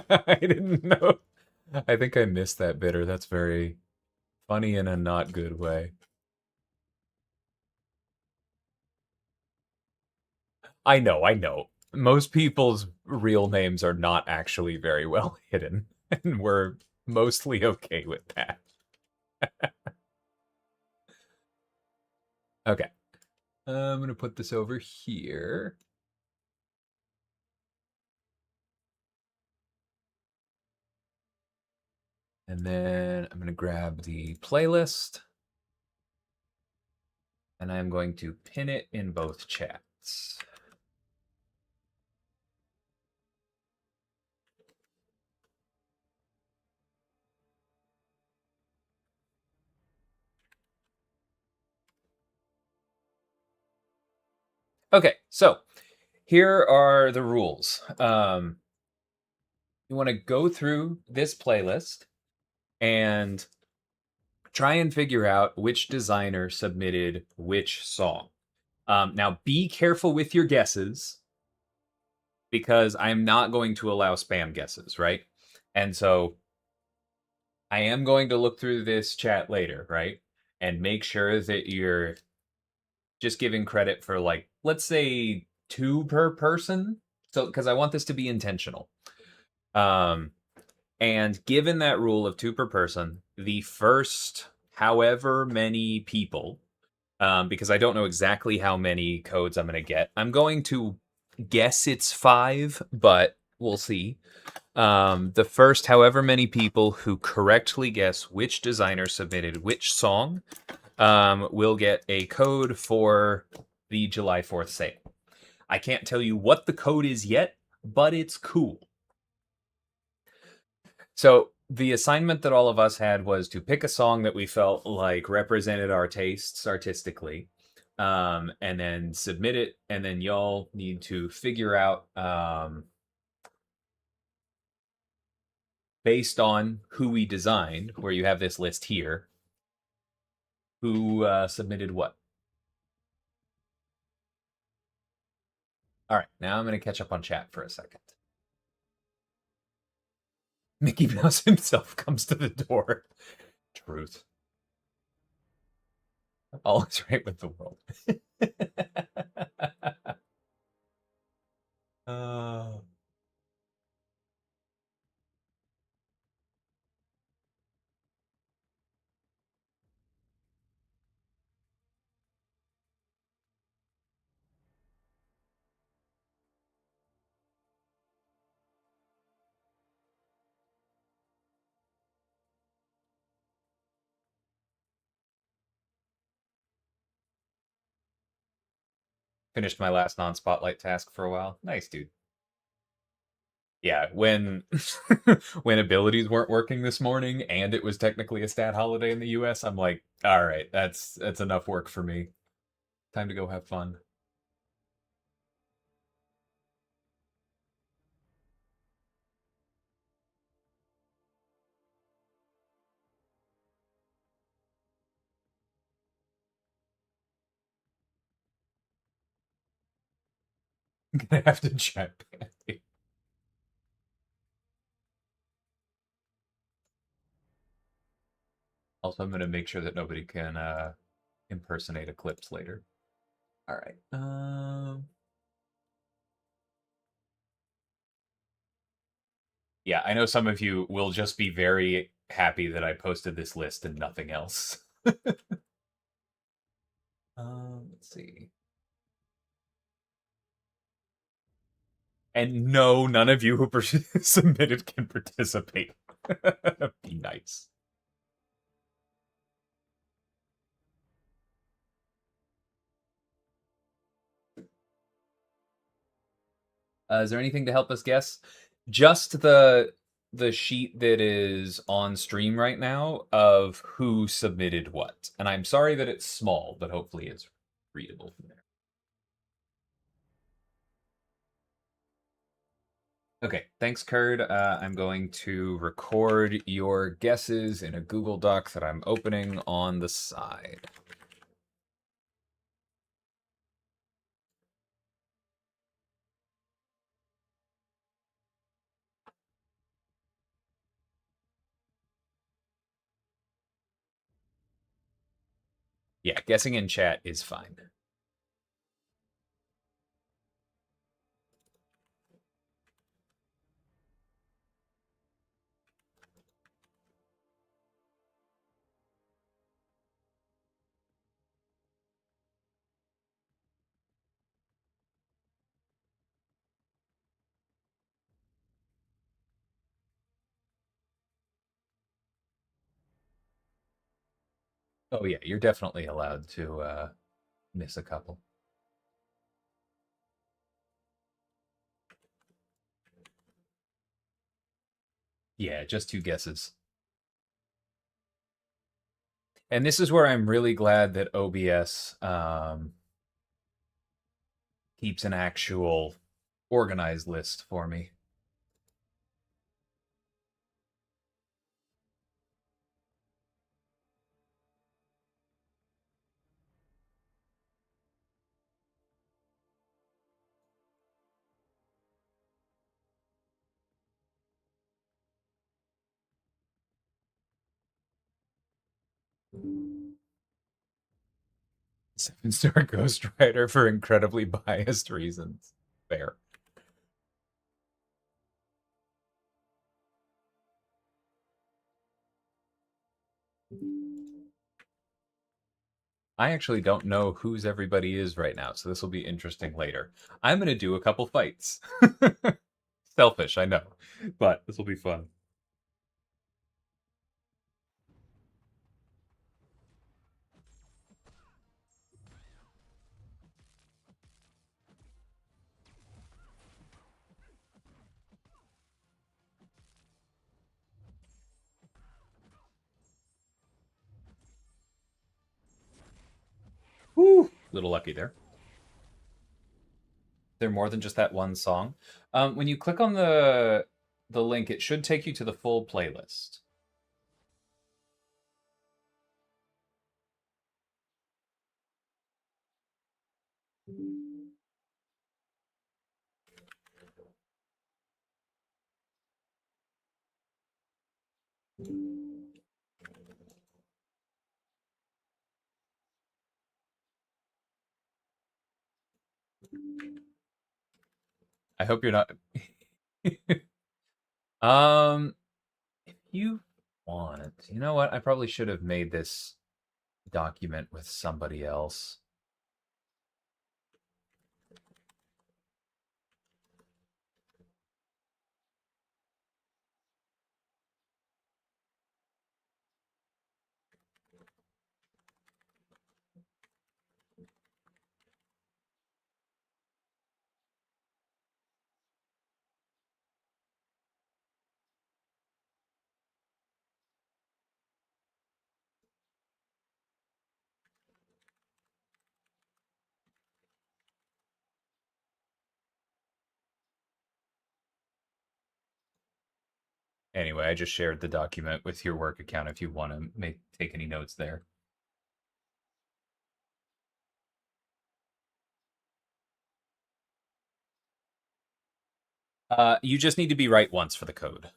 I didn't know. I think I missed that bitter. That's very funny in a not good way. I know, I know. Most people's real names are not actually very well hidden, and we're mostly okay with that. Okay. I'm going to put this over here. And then I'm going to grab the playlist. And I'm going to pin it in both chats. Okay, so here are the rules. You want to go through this playlist and try and figure out which designer submitted which song. Now, be careful with your guesses because I'm not going to allow spam guesses, right? And so I am going to look through this chat later, right? And make sure that you're just giving credit for, like, let's say 2 per person. So, because I want this to be intentional. And given that rule of 2 per person, the first however many people, because I don't know exactly how many codes I'm going to get, I'm going to guess it's 5, but we'll see. The first however many people who correctly guess which designer submitted which song will get a code for the July 4th sale. I can't tell you what the code is yet, but it's cool. So the assignment that all of us had was to pick a song that we felt like represented our tastes artistically, and then submit it. And then y'all need to figure out based on who we designed, where you have this list here, who submitted what. All right, now I'm going to catch up on chat for a second. Mickey Mouse himself comes to the door. Truth. All is right with the world. uh, Finished my last non-spotlight task for a while. Nice, dude. Yeah, when when abilities weren't working this morning and it was technically a stat holiday in the US, I'm like, all right, that's enough work for me. Time to go have fun. I'm gonna have to check. Also, I'm gonna make sure that nobody can impersonate Eclipse later. All right. Yeah, I know some of you will just be very happy that I posted this list and nothing else. Let's see. And no, none of you who submitted can participate. Be nice. Is there anything to help us guess? Just the sheet that is on stream right now of who submitted what. And I'm sorry that it's small, but hopefully it's readable from there. Okay, thanks, Curd. I'm going to record your guesses in a Google Doc that I'm opening on the side. Yeah, guessing in chat is fine. Oh yeah, you're definitely allowed to miss a couple. Yeah, just two guesses. And this is where I'm really glad that OBS keeps an actual organized list for me. Seven-star Ghost Rider for incredibly biased reasons. Fair. I actually don't know whose everybody is right now, so this will be interesting later. I'm going to do a couple fights. Selfish, I know, but this will be fun. Whew. Little lucky there. They're more than just that one song. When you click on the the link, it should take you to the full playlist. I hope you're not. If you want, you know what? I probably should have made this document with somebody else. Anyway, I just shared the document with your work account if you want to take any notes there. You just need to be right once for the code.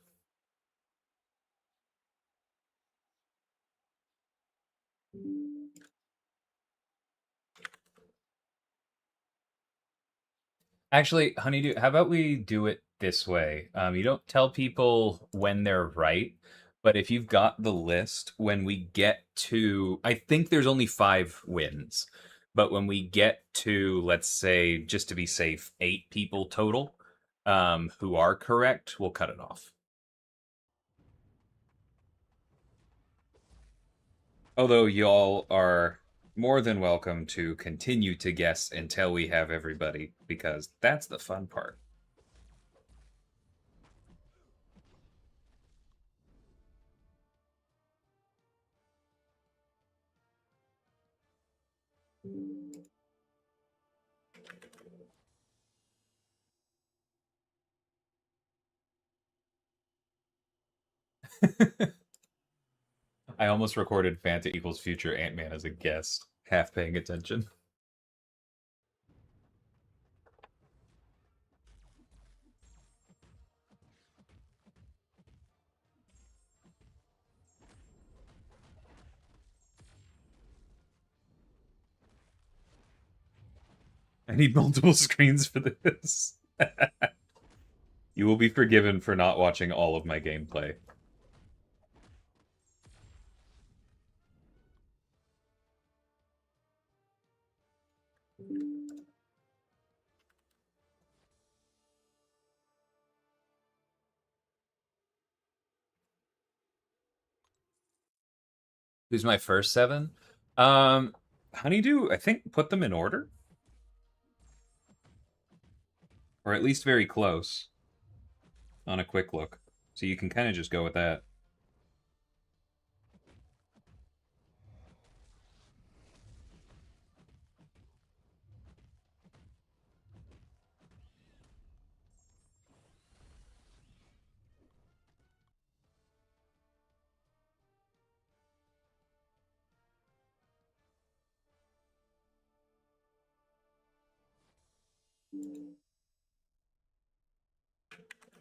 Actually, Honeydew, how about we do it this way? You don't tell people when they're right, but if you've got the list, when we get to, I think there's only 5 wins, but when we get to, let's say, just to be safe, 8 people total, who are correct, we'll cut it off. Although y'all are more than welcome to continue to guess until we have everybody, because that's the fun part. I almost recorded Fanta equals future Ant-Man as a guest, half paying attention. I need multiple screens for this. You will be forgiven for not watching all of my gameplay. Who's my first 7? Honeydew, I think put them in order. Or at least very close on a quick look. So you can kind of just go with that.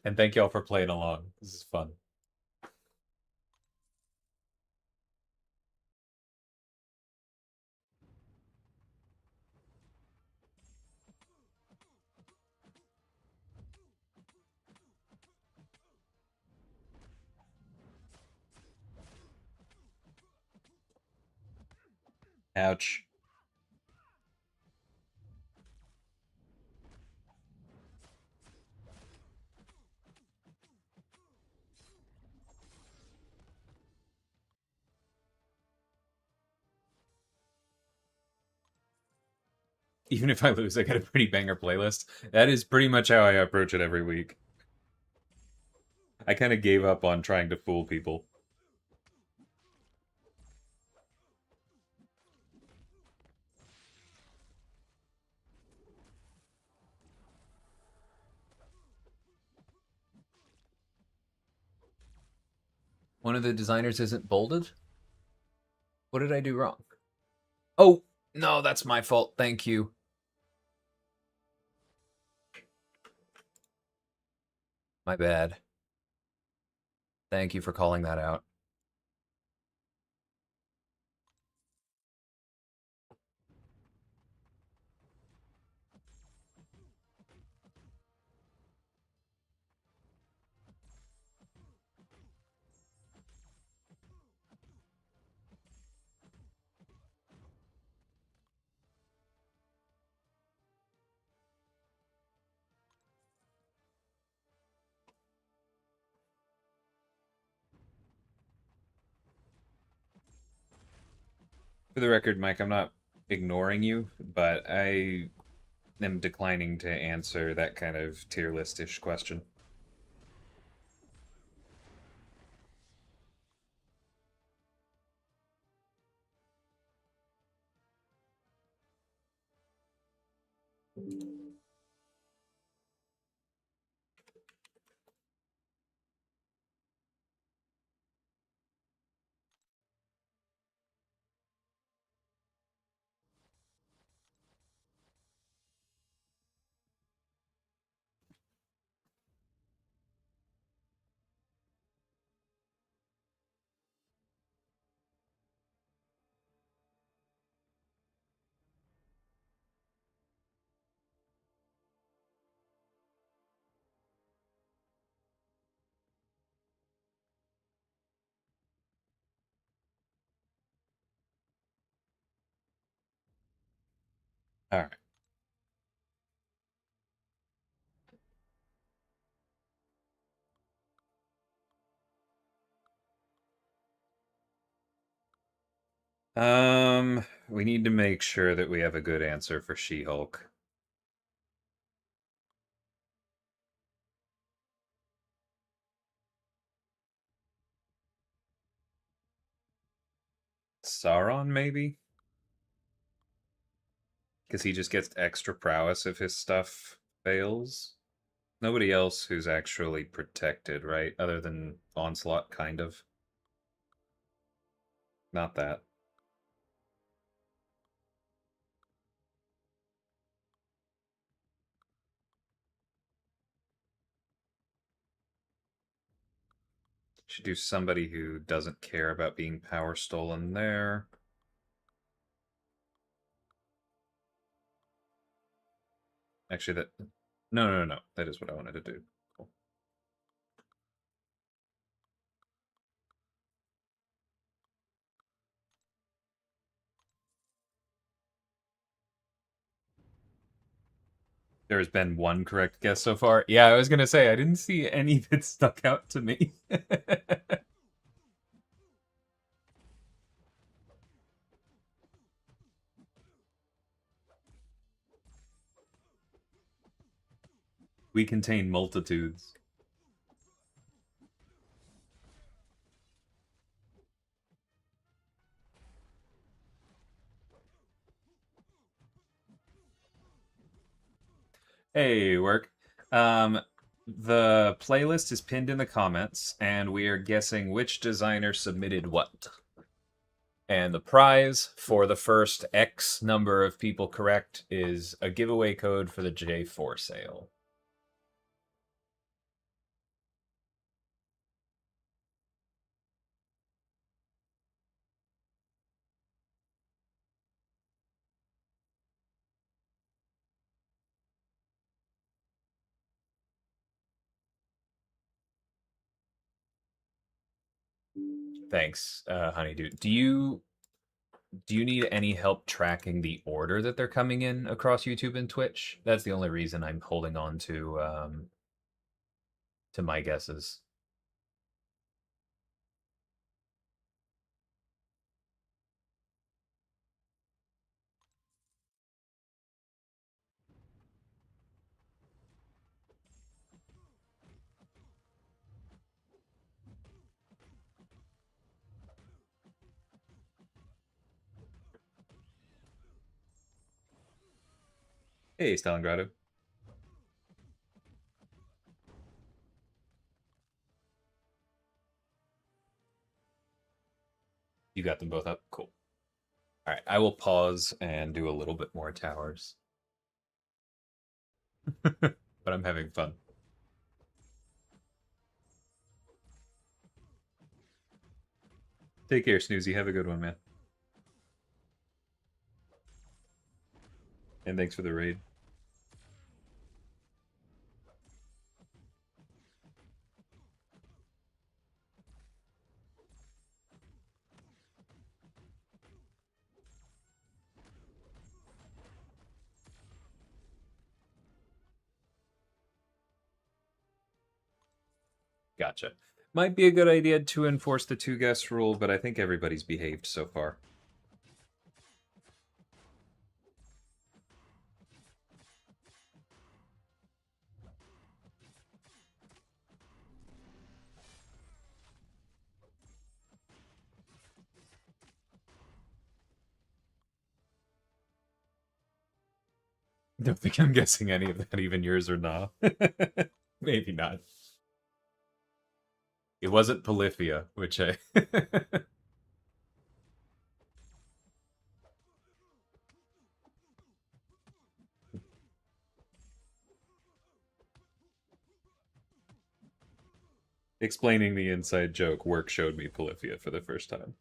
And thank y'all for playing along. This is fun. Ouch. Even if I lose, I get a pretty banger playlist. That is pretty much how I approach it every week. I kind of gave up on trying to fool people. One of the designers isn't bolded? What did I do wrong? Oh, no, that's my fault. Thank you. My bad. Thank you for calling that out. For the record, Mike, I'm not ignoring you, but I am declining to answer that kind of tier list-ish question. All right. We need to make sure that we have a good answer for She-Hulk. Sauron, maybe? Because he just gets extra prowess if his stuff fails. Nobody else who's actually protected, right? Other than Onslaught, kind of. Not that. Should do somebody who doesn't care about being power stolen there. Actually, that... No. That is what I wanted to do. Cool. There has been one correct guess so far. Yeah, I was going to say, I didn't see any that stuck out to me. We contain multitudes. Hey, work. The playlist is pinned in the comments, and we are guessing which designer submitted what. And the prize for the first X number of people correct is a giveaway code for the J4 sale. Thanks, Honeydew. Do you need any help tracking the order that they're coming in across YouTube and Twitch? That's the only reason I'm holding on to my guesses. Hey, Stalingrado. You got them both up? Cool. All right, I will pause and do a little bit more towers. But I'm having fun. Take care, Snoozy. Have a good one, man. And thanks for the raid. Gotcha. Might be a good idea to enforce the two guest rule, but I think everybody's behaved so far. Don't think I'm guessing any of that, even yours or not. Maybe not. It wasn't Polyphia, which I. Explaining the inside joke, work showed me Polyphia for the first time.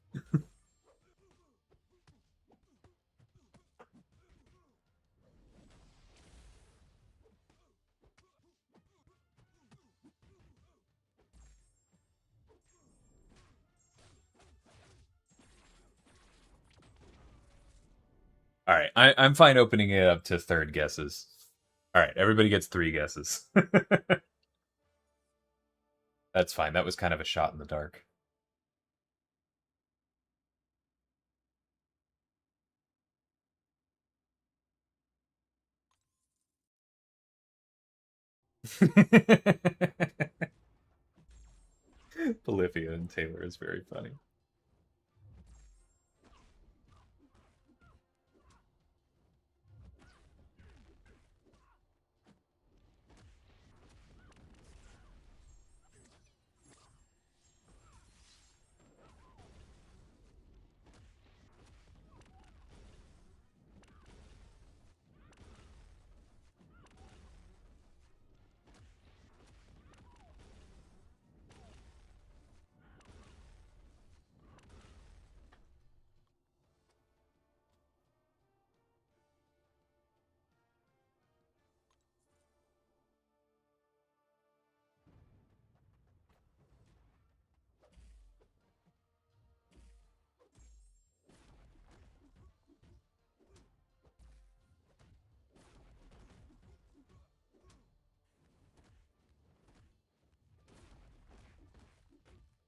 All right, I'm fine opening it up to third guesses. All right, everybody gets 3 guesses. That's fine. That was kind of a shot in the dark. Polyphia and Taylor is very funny.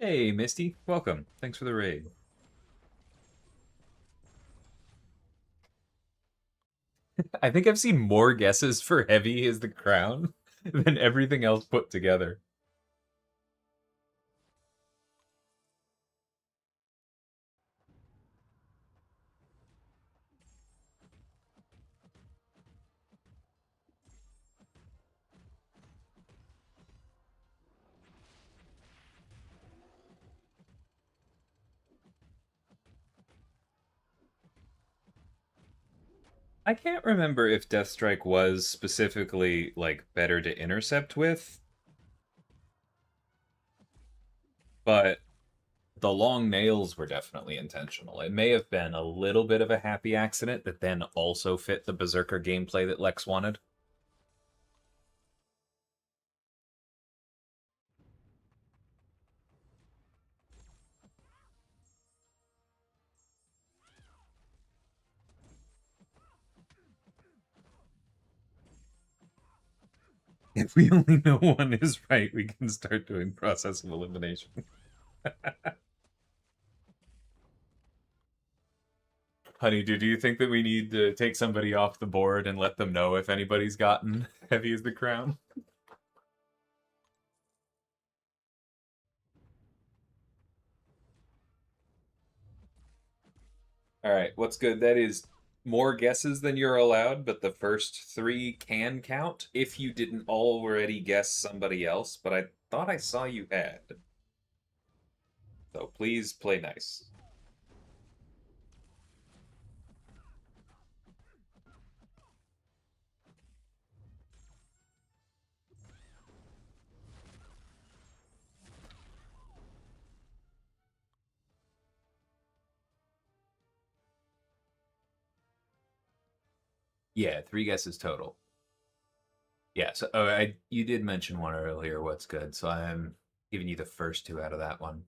Hey, Misty. Welcome. Thanks for the raid. I think I've seen more guesses for Heavy is the Crown than everything else put together. I can't remember if Deathstrike was specifically like better to intercept with, but the long nails were definitely intentional. It may have been a little bit of a happy accident that then also fit the Berserker gameplay that Lex wanted. If we only know one is right, we can start doing process of elimination. Honey, do you think that we need to take somebody off the board and let them know if anybody's gotten Heavy as the Crown? All right, what's good? That is more guesses than you're allowed, but the first 3 can count if you didn't already guess somebody else, but I thought I saw you had. So please play nice. Yeah, 3 guesses total. Yeah, so you did mention one earlier, what's good, so I'm giving you the first 2 out of that one.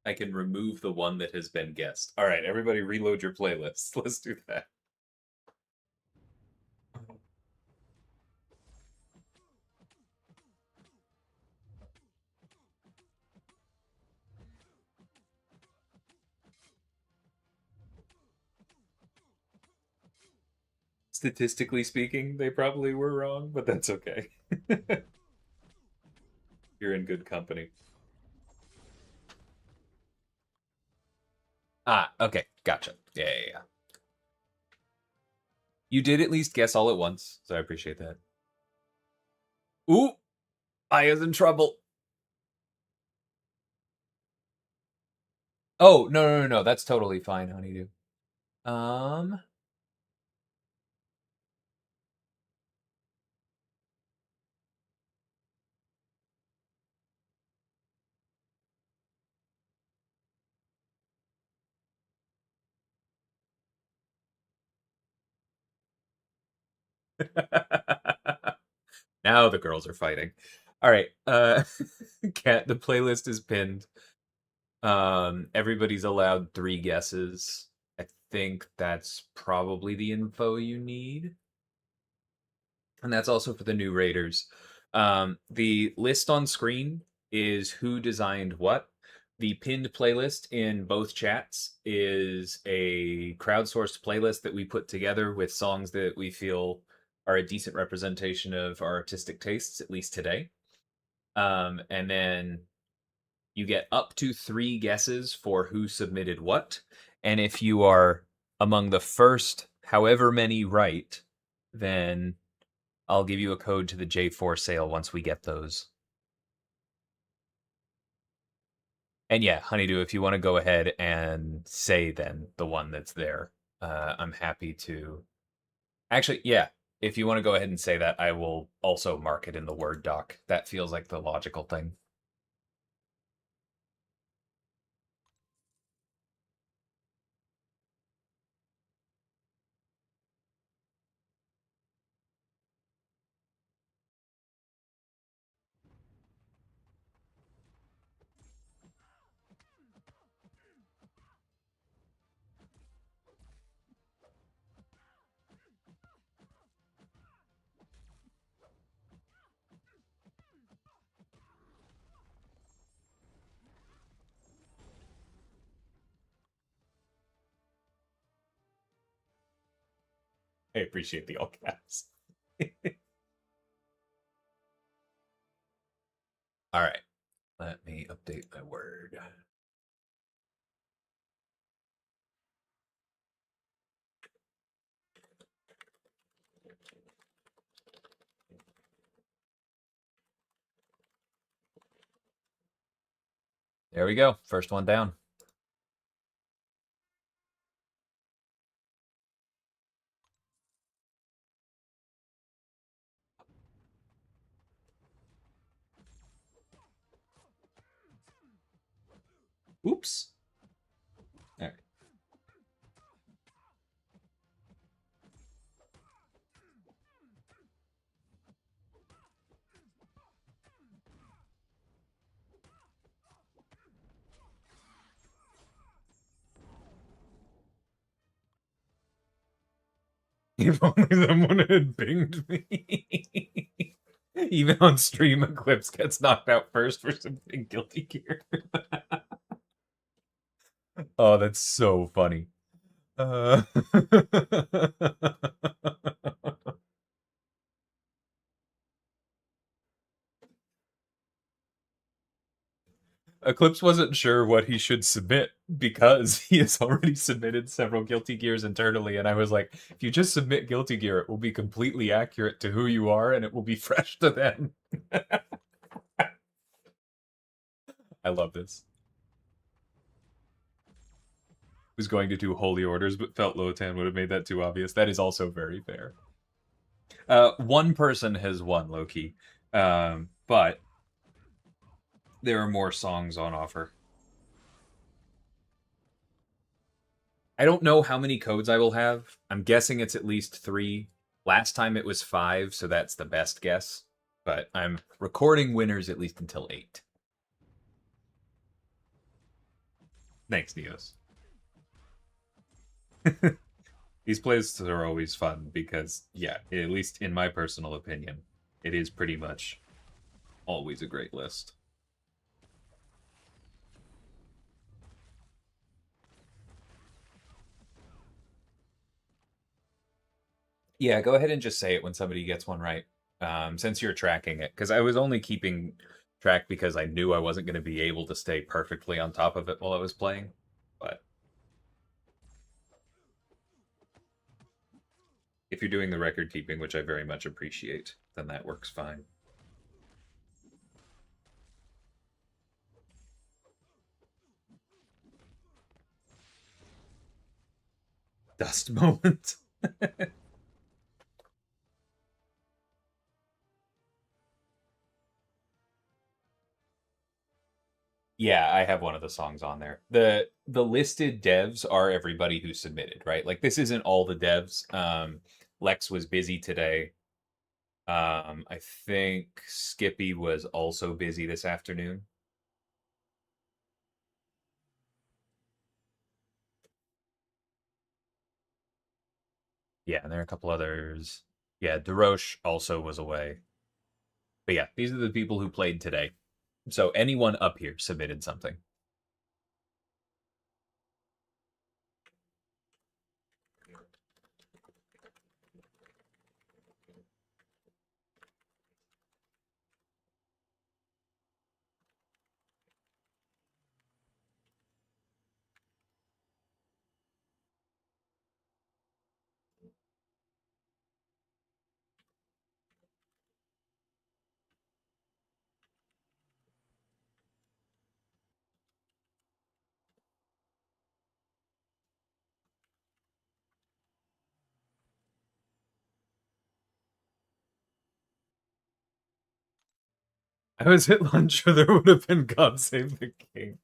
I can remove the one that has been guessed. All right, everybody reload your playlists. Let's do that. Statistically speaking, they probably were wrong, but that's okay. You're in good company. Ah, okay. Gotcha. Yeah. You did at least guess all at once, so I appreciate that. Ooh, Aya's in trouble. Oh, no. That's totally fine, honeydew. Um, now the girls are fighting. All right. Cat, the playlist is pinned. Everybody's allowed 3 guesses. I think that's probably the info you need. And that's also for the new raiders. The list on screen is who designed what. The pinned playlist in both chats is a crowdsourced playlist that we put together with songs that we feel are a decent representation of our artistic tastes, at least today. And then you get up to 3 guesses for who submitted what. And if you are among the first however many right, then I'll give you a code to the J4 sale once we get those. And yeah, Honeydew, if you want to go ahead and say then the one that's there, I'm happy to. Actually, yeah, if you want to go ahead and say that, I will also mark it in the Word doc. That feels like the logical thing. I appreciate the all caps. All right, let me update my Word. There we go. First one down. Oops. All right. If only someone had pinged me. Even on stream, Eclipse gets knocked out first for some big guilty gear. Oh, that's so funny. Uh... Eclipse wasn't sure what he should submit because he has already submitted several Guilty Gears internally, and I was like, if you just submit Guilty Gear, it will be completely accurate to who you are, and it will be fresh to them. I love this. Was going to do Holy Orders, but felt Lotan would have made that too obvious. That is also very fair. One person has won, Loki. But there are more songs on offer. I don't know how many codes I will have. I'm guessing it's at least 3. Last time it was 5, so that's the best guess. But I'm recording winners at least until 8. Thanks, Neos. These playlists are always fun because, yeah, at least in my personal opinion, it is pretty much always a great list. Yeah, go ahead and just say it when somebody gets one right, since you're tracking it. Because I was only keeping track because I knew I wasn't going to be able to stay perfectly on top of it while I was playing. But if you're doing the record keeping, which I very much appreciate, then that works fine. Dust moment. Yeah, I have one of the songs on there. The listed devs are everybody who submitted, right? Like this isn't all the devs. Lex was busy today. I think Skippy was also busy this afternoon. Yeah, and there are a couple others. Yeah, DeRoche also was away. But yeah, these are the people who played today. So anyone up here submitted something. I was at lunch, or there would have been God Save the King.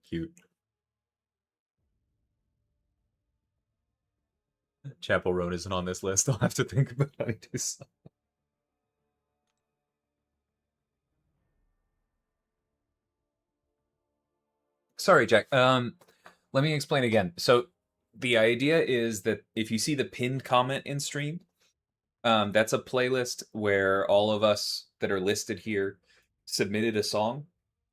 Cute. Chapel Road isn't on this list. I'll have to think about how to do so. Sorry, Jack. Let me explain again. So the idea is that if you see the pinned comment in stream, that's a playlist where all of us that are listed here submitted a song.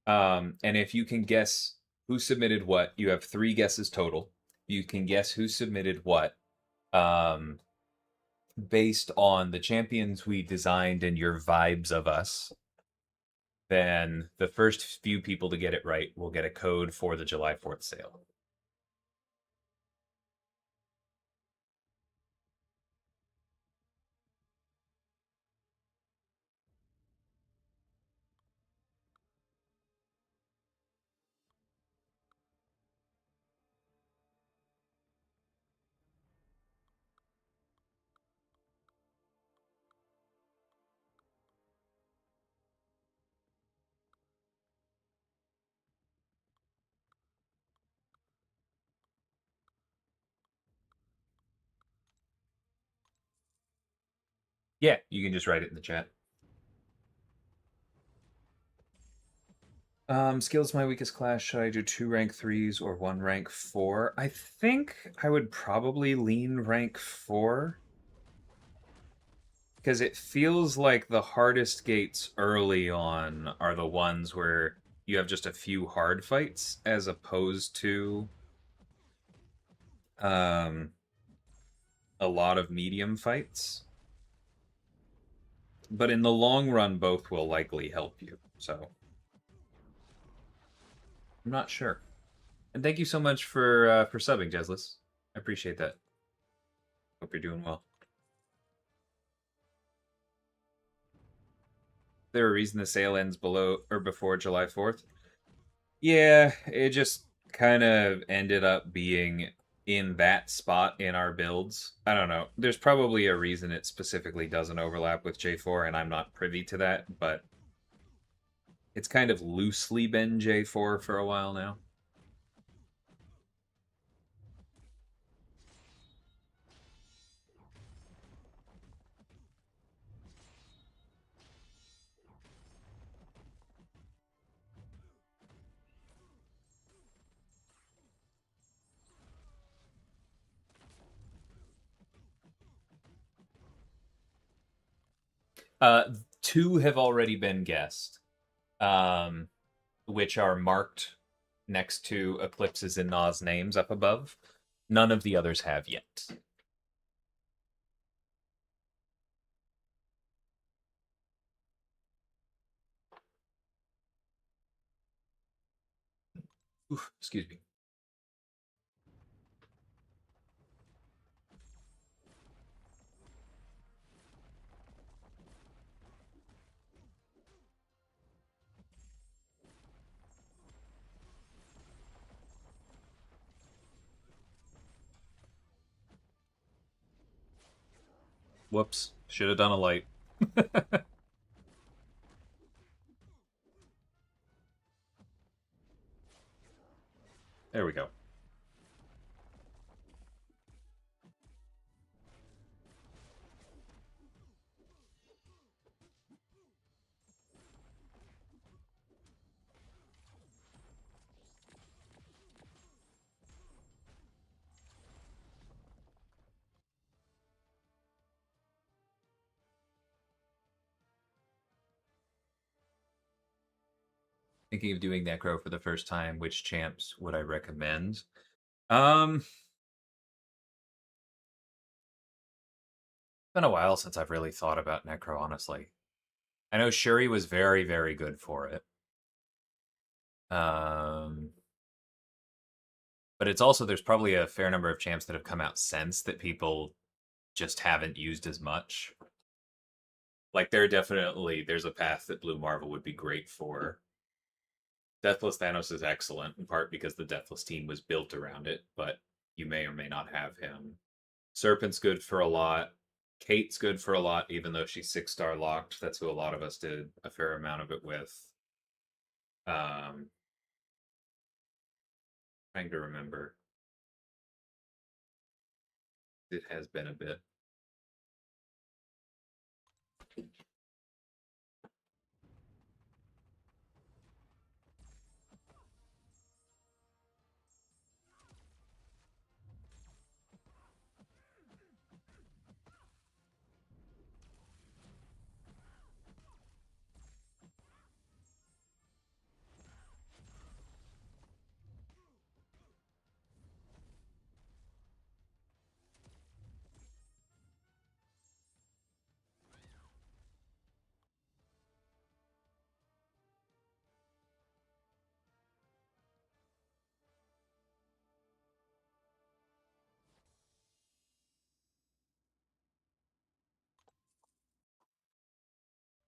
And if you can guess who submitted what, you have 3 guesses total. You can guess who submitted what, um, based on the champions we designed and your vibes of us. Then the first few people to get it right will get a code for the July 4th sale. Yeah, you can just write it in the chat. Skills my weakest class. Should I do 2 rank 3s or 1 rank 4? I think I would probably lean rank 4. Because it feels like the hardest gates early on are the ones where you have just a few hard fights as opposed to um, a lot of medium fights. But in the long run, both will likely help you. So I'm not sure. And thank you so much for subbing, Jeslis. I appreciate that. Hope you're doing well. Is there a reason the sale ends below or before July 4th? Yeah, it just kind of ended up being in that spot in our builds. I don't know. There's probably a reason it specifically doesn't overlap with J4, and I'm not privy to that, but it's kind of loosely been J4 for a while now. Uh, Two have already been guessed, um, which are marked next to eclipses in Na's names up above. None of the others have yet. Oof, excuse me. Whoops. Should have done a light. There we go. Thinking of doing Necro for the first time, which champs would I recommend? Been a while since I've really thought about Necro, honestly. I know Shuri was very, very good for it. Um, but it's also, there's probably a fair number of champs that have come out since that people just haven't used as much. Like, there's a path that Blue Marvel would be great for. Deathless Thanos is excellent, in part because the Deathless team was built around it, but you may or may not have him. Serpent's good for a lot. Kate's good for a lot, even though she's 6-star locked. That's who a lot of us did a fair amount of it with. Trying to remember. It has been a bit.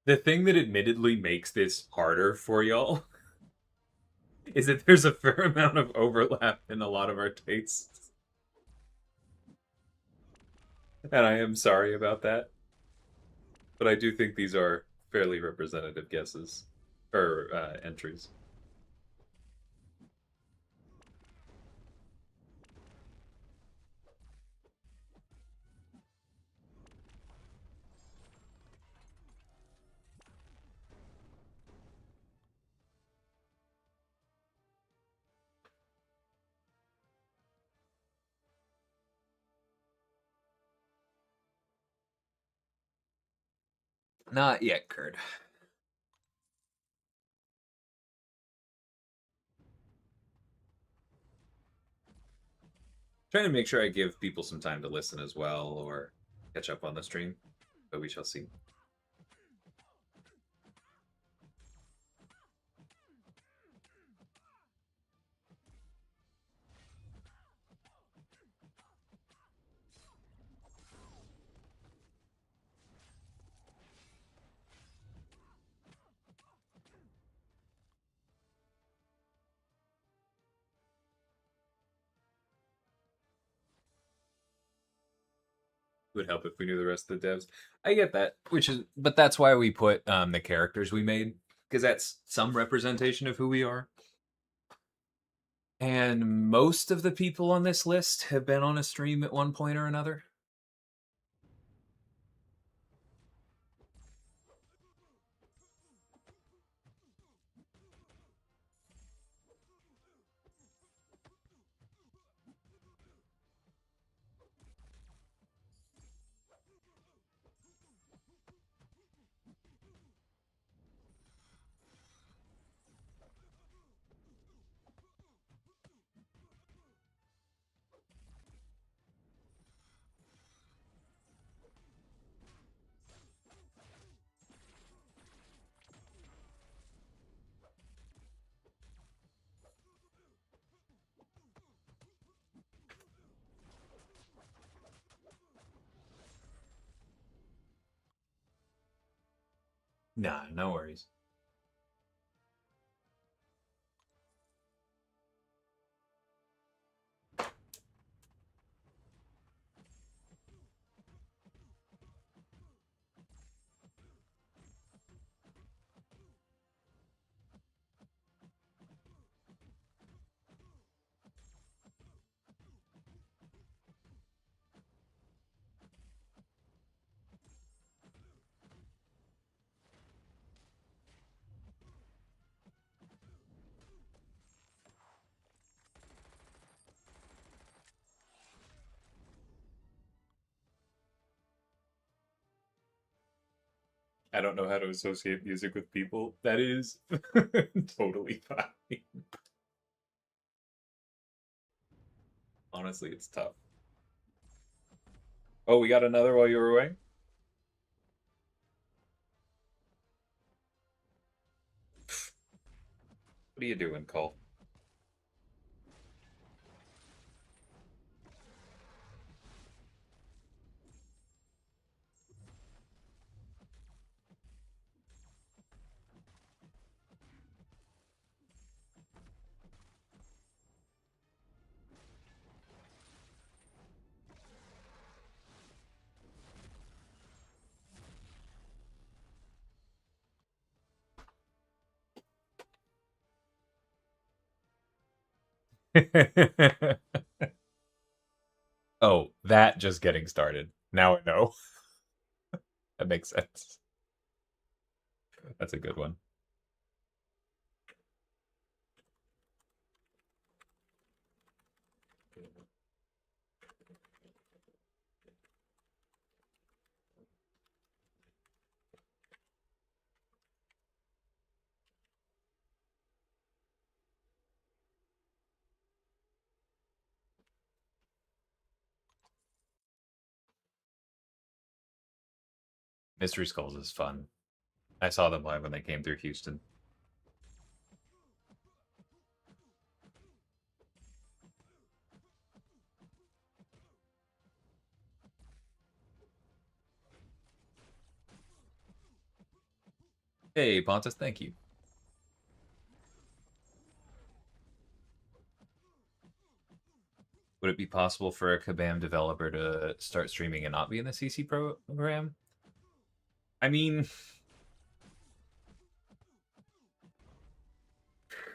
The thing that admittedly makes this harder for y'all is that there's a fair amount of overlap in a lot of our tastes. And I am sorry about that. But I do think these are fairly representative guesses or entries. Not yet, Kurt. Trying to make sure I give people some time to listen as well or catch up on the stream, but we shall see. would help if we knew the rest of the devs. I get that, but that's why we put the characters we made, because that's some representation of who we are. And most of the people on this list have been on a stream at one point or another. Nah, no worries. I don't know how to associate music with people. That is totally fine. Honestly, it's tough. Oh, we got another while you were away? What are you doing, Cole? Oh, that just getting started. Now I know. That makes sense. That's a good one. Mystery Skulls is fun. I saw them live when they came through Houston. Hey, Pontus, thank you. Would it be possible for a Kabam developer to start streaming and not be in the CC program? I mean,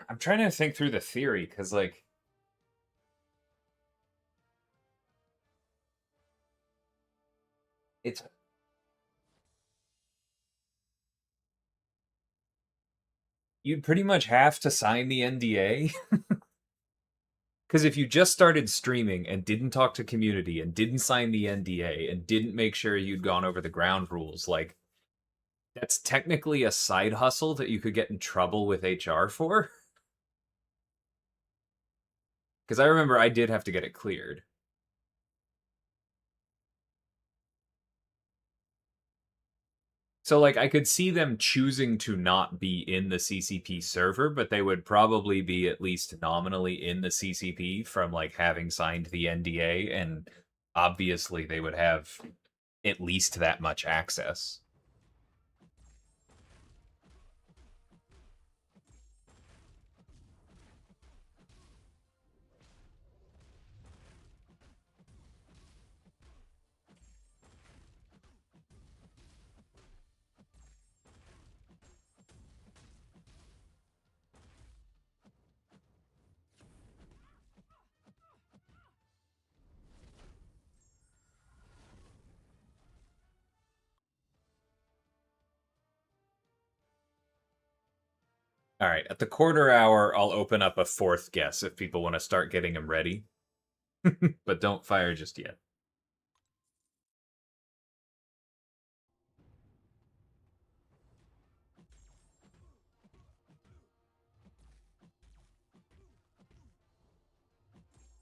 I'm trying to think through the theory because, like, it's you'd pretty much have to sign the NDA. Because if you just started streaming and didn't talk to community and didn't sign the NDA and didn't make sure you'd gone over the ground rules, like, that's technically a side hustle that you could get in trouble with HR for. Because I remember I did have to get it cleared. So, like, I could see them choosing to not be in the CCP server, but they would probably be at least nominally in the CCP from, like, having signed the NDA, and obviously they would have at least that much access. All right, at the quarter hour, I'll open up a fourth guess if people want to start getting them ready. But don't fire just yet.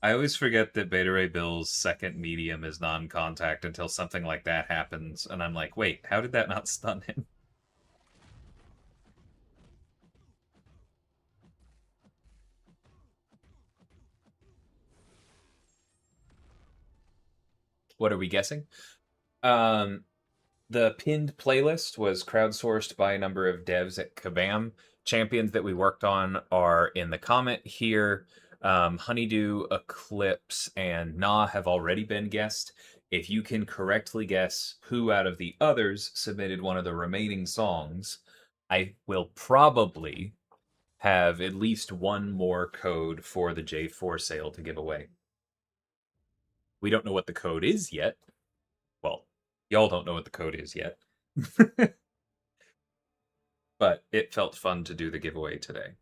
I always forget that Beta Ray Bill's second medium is non-contact until something like that happens, and I'm like, wait, how did that not stun him? What are we guessing? Um, the pinned playlist was crowdsourced by a number of devs at Kabam. Champions that we worked on are in the comment here. Honeydew, Eclipse, and Na have already been guessed. If you can correctly guess who out of the others submitted one of the remaining songs, I will probably have at least one more code for the J4 sale to give away. We don't know what the code is yet. Well, y'all don't know what the code is yet. But it felt fun to do the giveaway today.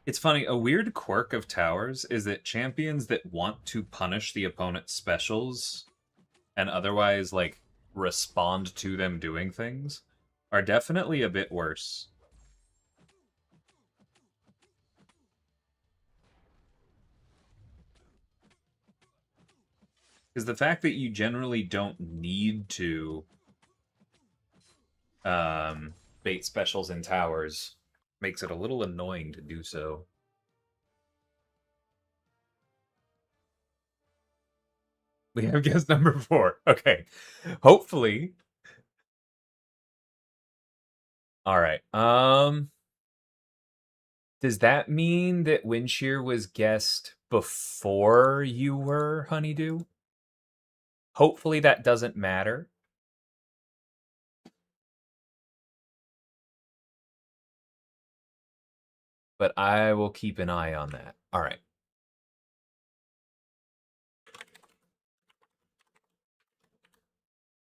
It's funny, a weird quirk of towers is that champions that want to punish the opponent's specials and otherwise like respond to them doing things are definitely a bit worse. Because the fact that you generally don't need to bait specials in towers makes it a little annoying to do so. We have guess number 4. Okay. Hopefully. All right. Does that mean that Windshear was guessed before you were, Honeydew? Hopefully that doesn't matter. But I will keep an eye on that. All right.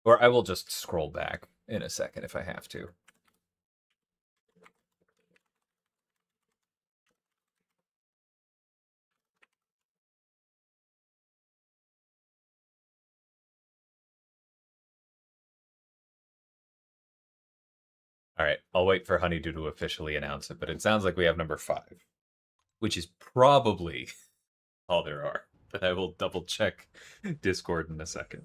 Or I will just scroll back in a second if I have to. All right. I'll wait for Honeydew to officially announce it, but it sounds like we have number 5, which is probably all there are. But I will double check Discord in a second.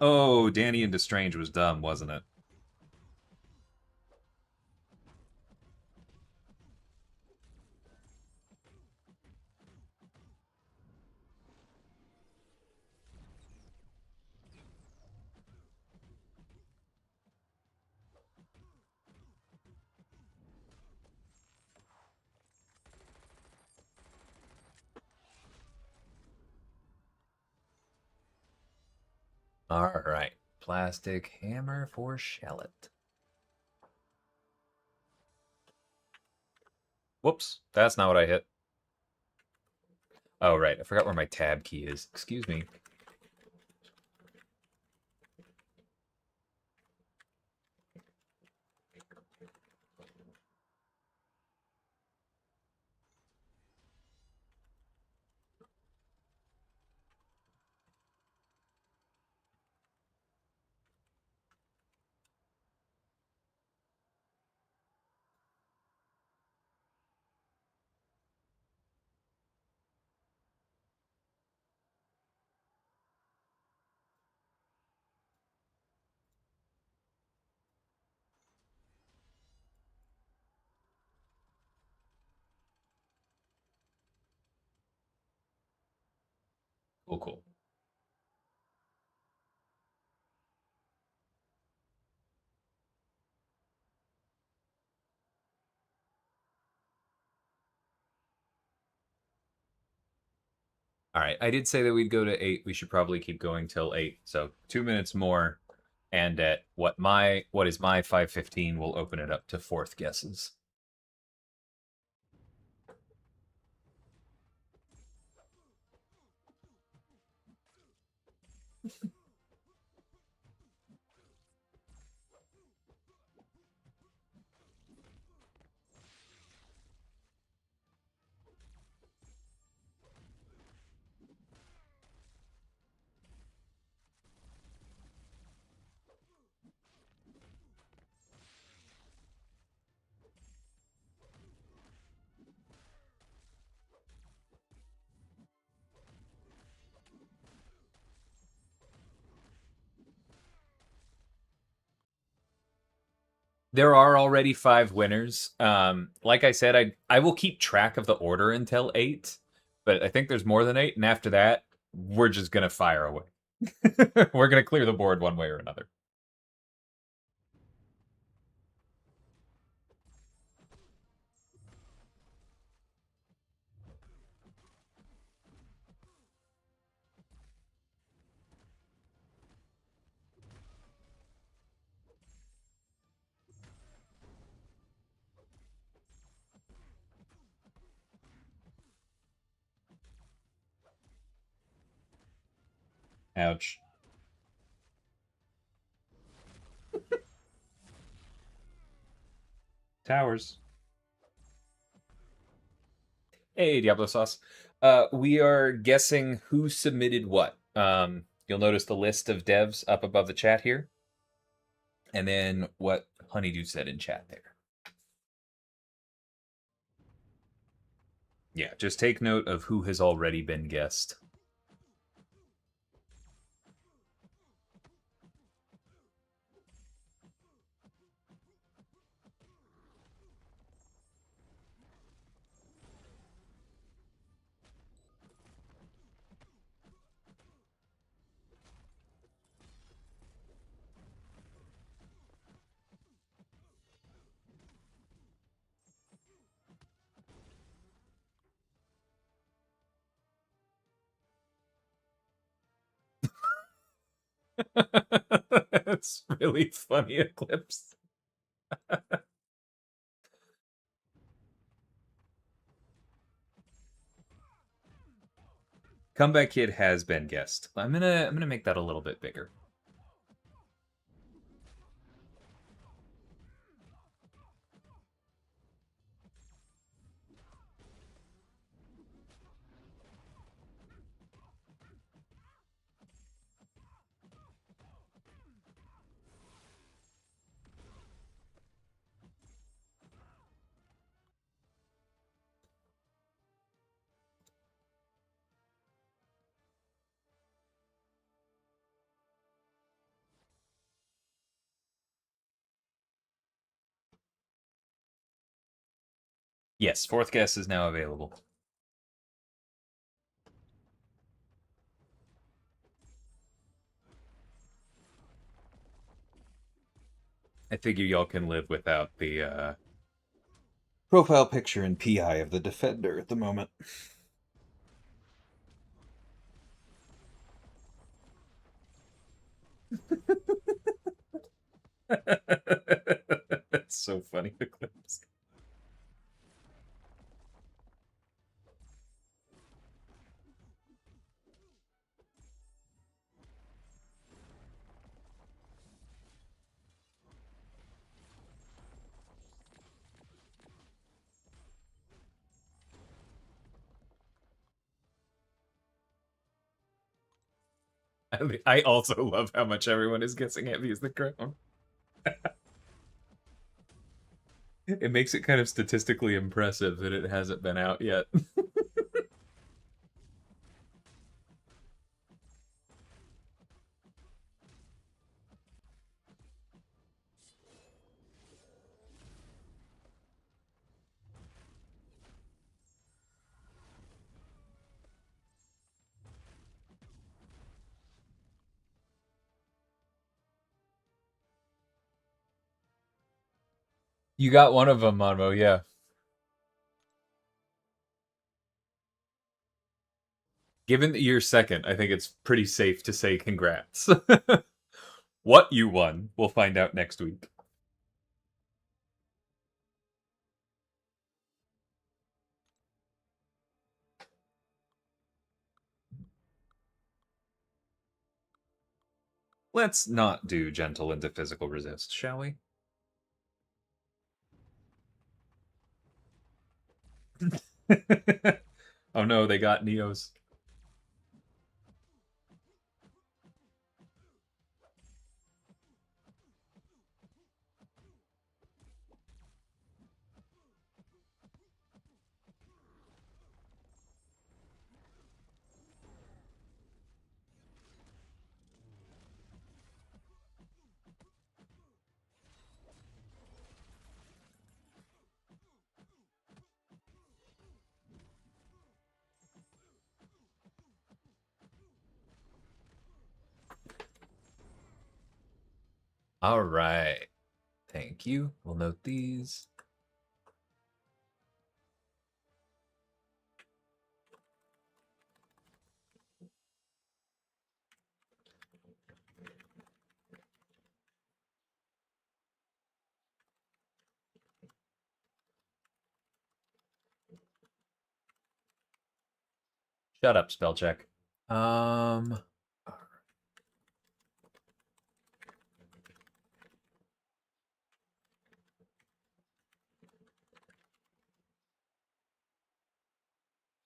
Oh, Danny into Strange was dumb, wasn't it? All right. Plastic hammer for Shallot. Whoops. That's not what I hit. Oh, right. I forgot where my tab key is. Excuse me. Cool, cool. All right, I did say that we'd go to 8. We should probably keep going till 8. So 2 minutes more, and at what is my 5:15, we'll open it up to fourth guesses. There are already 5 winners. Like I said, I will keep track of the order until 8, but I think there's more than 8, and after that, we're just gonna fire away. We're gonna clear the board one way or another. Ouch. Towers. Hey, Diablo Sauce. We are guessing who submitted what. You'll notice the list of devs up above the chat here, and then what Honeydew said in chat there. Yeah, just take note of who has already been guessed. That's really funny, Eclipse. Comeback Kid has been guessed. I'm gonna make that a little bit bigger. Yes, fourth guess is now available. I figure y'all can live without the profile picture and PI of the defender at the moment. That's so funny, Eclipse. I also love how much everyone is guessing Heavy is the crown. It makes it kind of statistically impressive that it hasn't been out yet. You got one of them, Monmo, yeah. Given that you're second, I think it's pretty safe to say congrats. What you won, we'll find out next week. Let's not do gentle into physical resist, shall we? Oh no, they got Neos. All right. Thank you. We'll note these. Shut up, spell check. Um.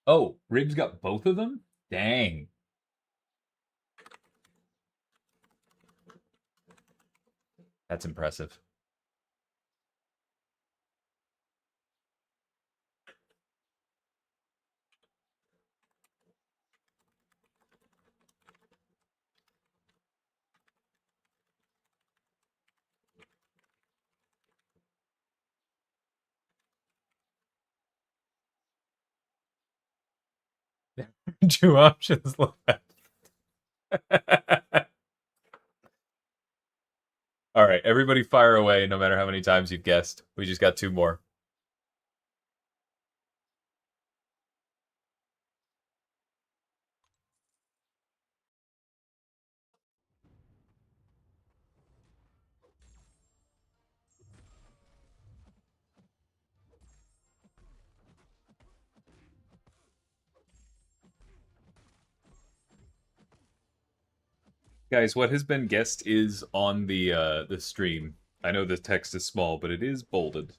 Oh, Ribs got both of them? Dang. That's impressive. Two options left. All right, everybody fire away, no matter how many times you've guessed. We just got two more. Guys, what has been guessed is on the stream. I know the text is small, but it is bolded.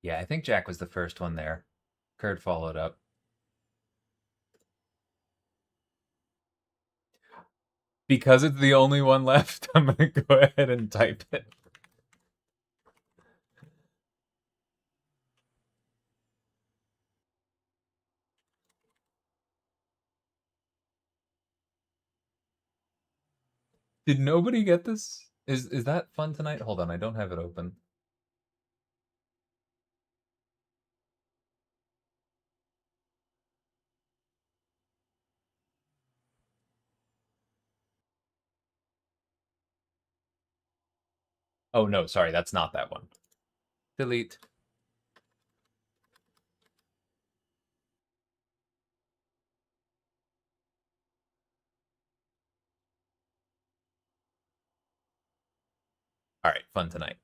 Yeah, I think Jack was the first one there. Kurt followed up. Because it's the only one left, I'm gonna go ahead and type it. Did nobody get this? Is that fun tonight? Hold on, I don't have it open. Oh no, sorry, that's not that one. Delete. All right, fun tonight.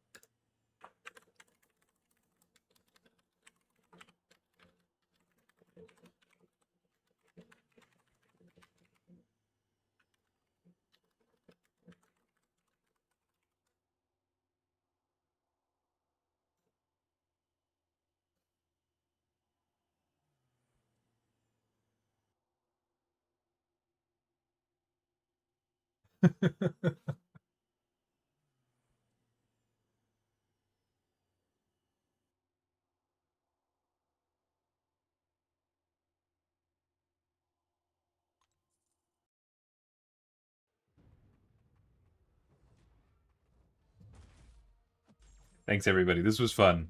Thanks, everybody. This was fun.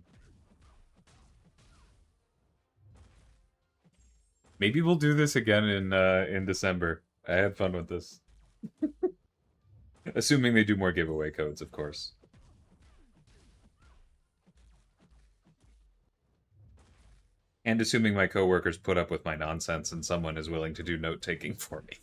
Maybe we'll do this again in December. I had fun with this. Assuming they do more giveaway codes, of course. And assuming my coworkers put up with my nonsense and someone is willing to do note-taking for me.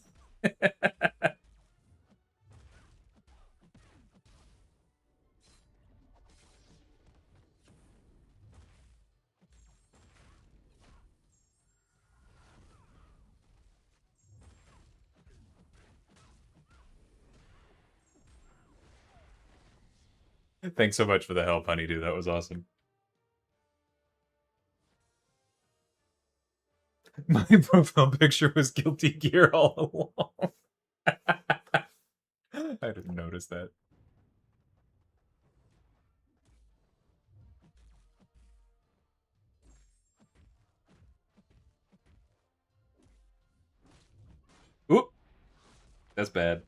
Thanks so much for the help, Honeydew. That was awesome. My profile picture was Guilty Gear all along. I didn't notice that. Oop! That's bad.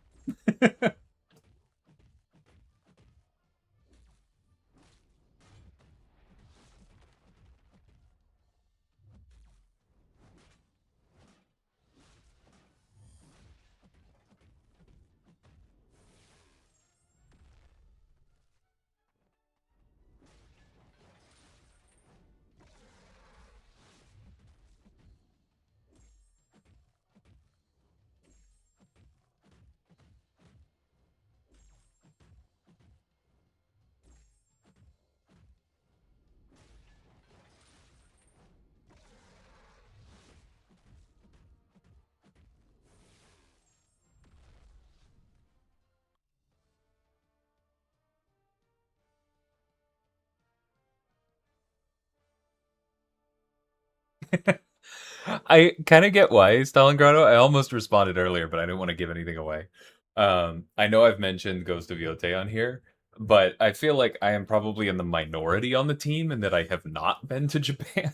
I kind of get why Stalingrado. I almost responded earlier, but I didn't want to give anything away. I know I've mentioned Ghost of Yote on here, but I feel like I am probably in the minority on the team in that I have not been to Japan.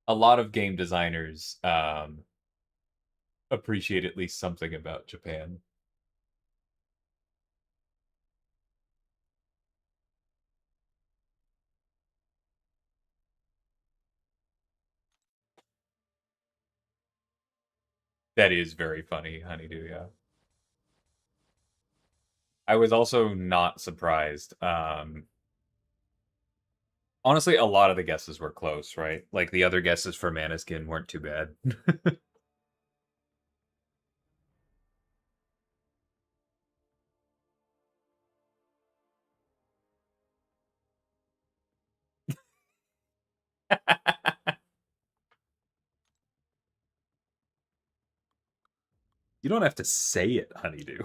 A lot of game designers appreciate at least something about Japan. That is very funny, Honeydew, yeah. I was also not surprised. Honestly, a lot of the guesses were close, right? Like the other guesses for Maniskin weren't too bad. You don't have to say it, Honeydew.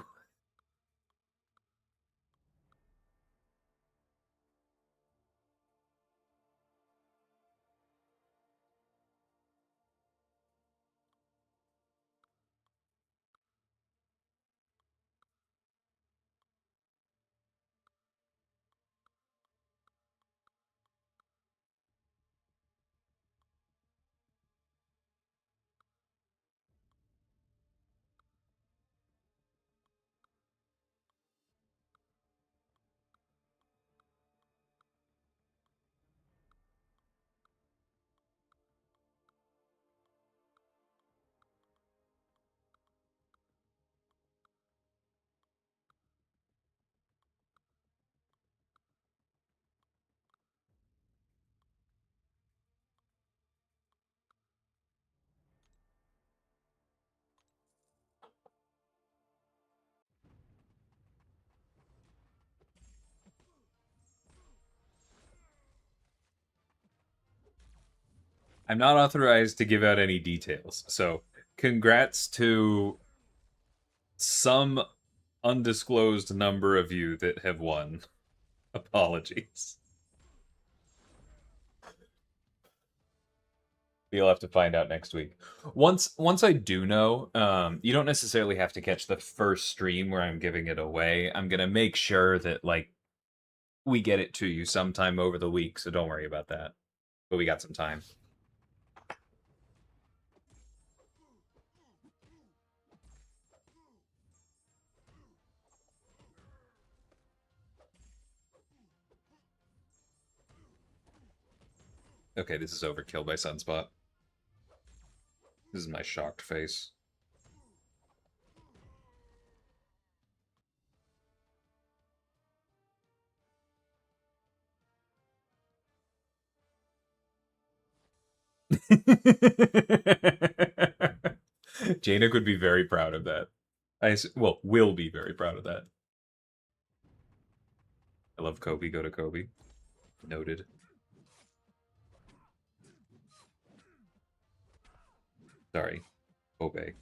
I'm not authorized to give out any details. So, congrats to some undisclosed number of you that have won. Apologies. You'll have to find out next week. Once I do know, you don't necessarily have to catch the first stream where I'm giving it away. I'm gonna make sure that like we get it to you sometime over the week, so don't worry about that. But we got some time. Okay, this is overkill by Sunspot. This is my shocked face. Janik would be very proud of that. Well, will be very proud of that. I love Kobe. Go to Kobe. Noted. Sorry. Obey.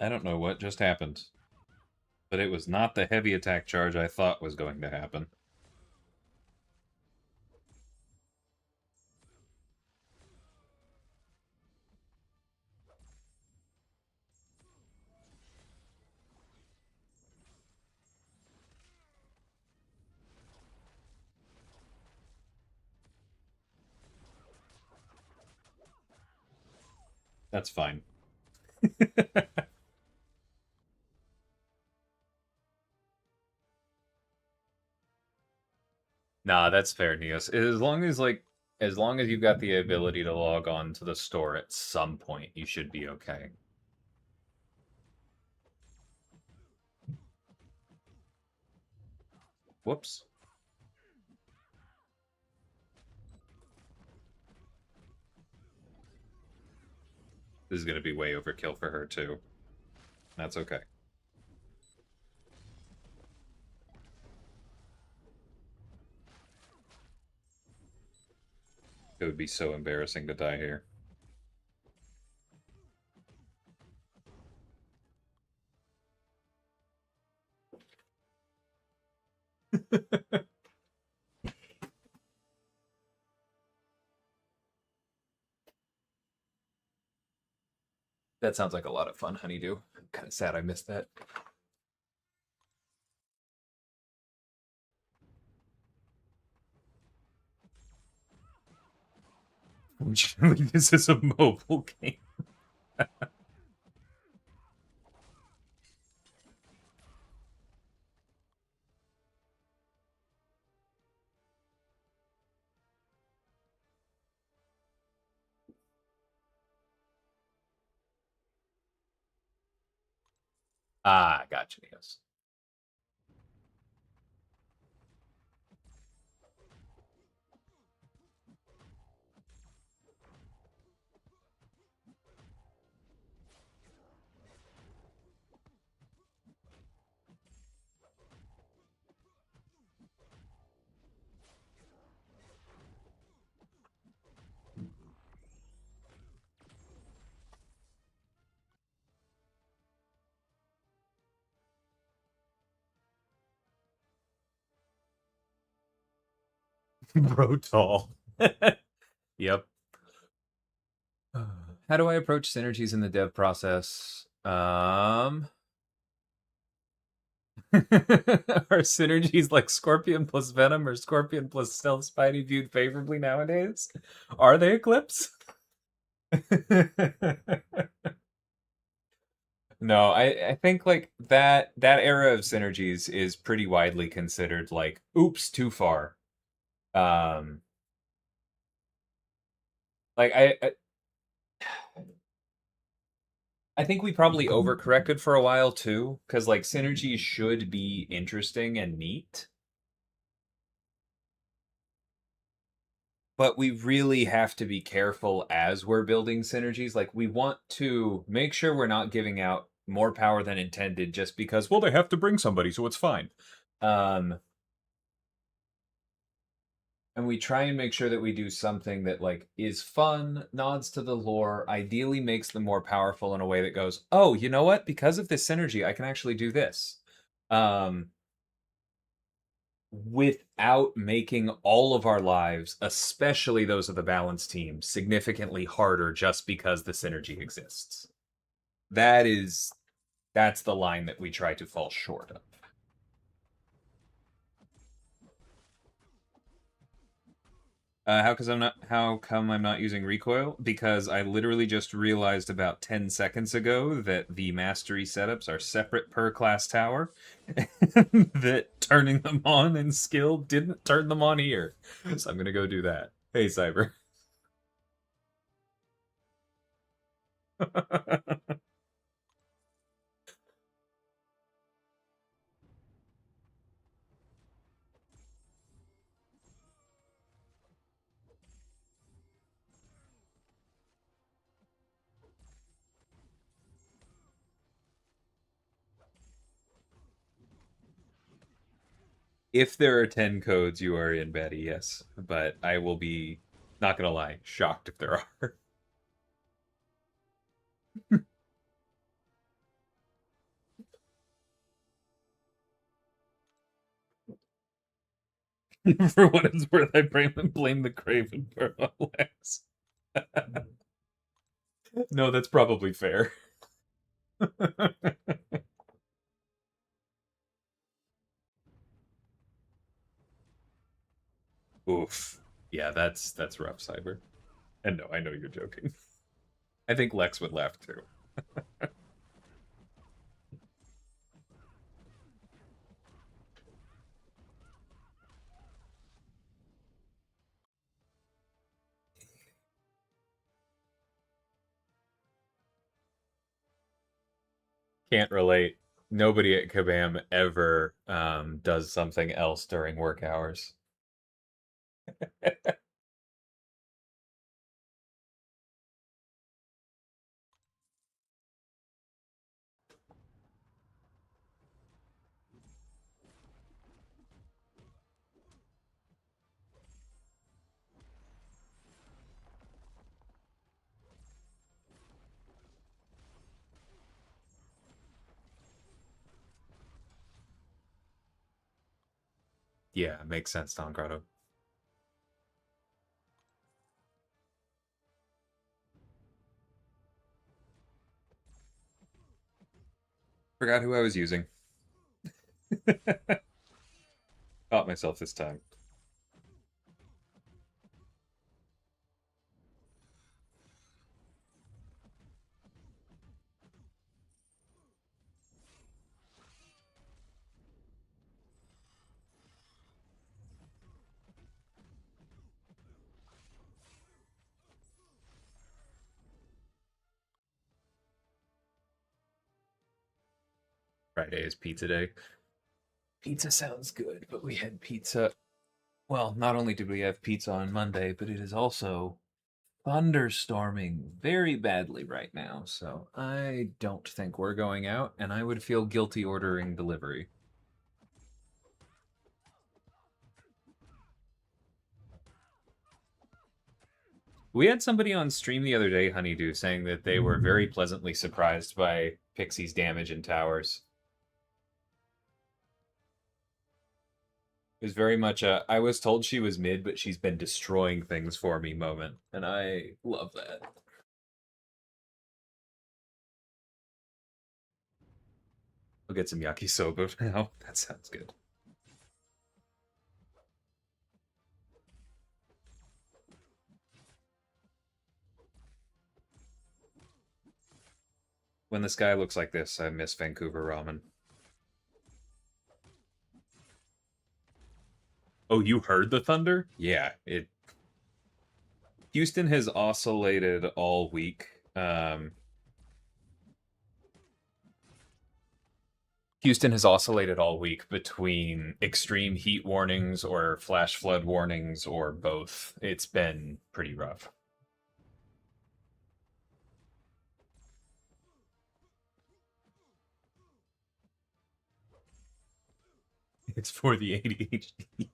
I don't know what just happened, but it was not the heavy attack charge I thought was going to happen. That's fine. Nah, that's fair, Neos. As long as you've got the ability to log on to the store at some point, you should be okay. Whoops. This is gonna be way overkill for her too. That's okay. It would be so embarrassing to die here. That sounds like a lot of fun, Honeydew. I'm kind of sad I missed that. This is a mobile game. Ah, gotcha, yes. Brutal. Yep. How do I approach synergies in the dev process? Are synergies like Scorpion plus Venom or Scorpion plus Stealth Spidey viewed favorably nowadays? Are they Eclipse? No, I think like that era of synergies is pretty widely considered like, oops, too far. Um, like I think we probably overcorrected for a while too, because like synergies should be interesting and neat, but we really have to be careful as we're building synergies. Like we want to make sure we're not giving out more power than intended just because, well, they have to bring somebody, so it's fine. Um, and we try and make sure that we do something that like is fun, nods to the lore, ideally makes them more powerful in a way that goes, oh, you know what? Because of this synergy, I can actually do this. Um, without making all of our lives, especially those of the balanced team, significantly harder just because the synergy exists. That is that's the line that we try to fall short of. How come I'm not using recoil? Because I literally just realized about 10 seconds ago that the mastery setups are separate per class tower. That turning them on in skill didn't turn them on here. So I'm gonna go do that. Hey Cyber. If there are 10 codes, you are in Betty, yes. But I will be, not gonna lie, shocked if there are. For what it's worth, I blame the Craven for Lex. No, that's probably fair. Oof. Yeah, that's rough, Cyber. And no, I know you're joking. I think Lex would laugh too. Can't relate. Nobody at Kabam ever does something else during work hours. Yeah, makes sense, Don Grotto. Forgot who I was using. Caught myself this time. Friday is pizza day. Pizza sounds good, but we had pizza. Well, not only did we have pizza on Monday, but it is also thunderstorming very badly right now. So I don't think we're going out, and I would feel guilty ordering delivery. We had somebody on stream the other day, Honeydew, saying that they were very pleasantly surprised by Pixie's damage in towers. It was very much a I was told she was mid, but she's been destroying things for me moment. And I love that. I'll get some yakisoba now. That sounds good. When the sky looks like this, I miss Vancouver ramen. Oh, you heard the thunder? Yeah, it. Houston has oscillated all week. Houston has oscillated all week between extreme heat warnings or flash flood warnings or both. It's been pretty rough. It's for the ADHD.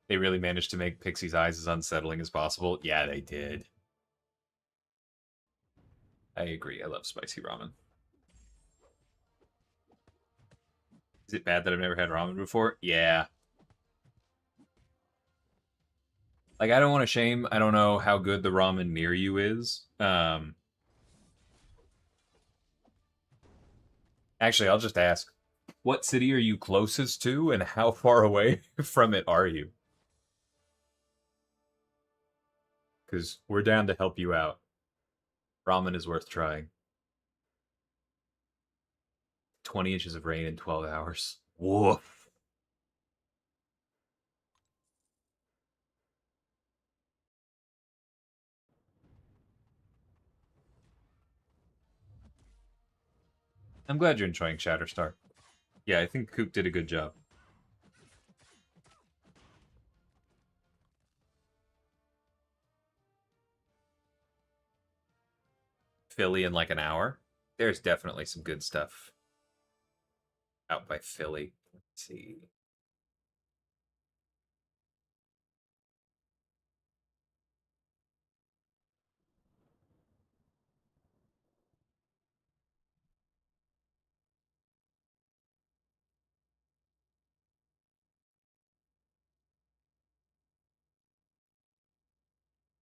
They really managed to make Pixie's eyes as unsettling as possible. Yeah, they did. I agree. I love spicy ramen. Is it bad that I've never had ramen before? Yeah. Like, I don't want to shame. I don't know how good the ramen near you is. Actually, I'll just ask. What city are you closest to, and how far away from it are you? Because we're down to help you out. Ramen is worth trying. 20 inches of rain in 12 hours. Woof. I'm glad you're enjoying Shatterstar. Yeah, I think Coop did a good job. Philly in like an hour. There's definitely some good stuff out by Philly. Let's see.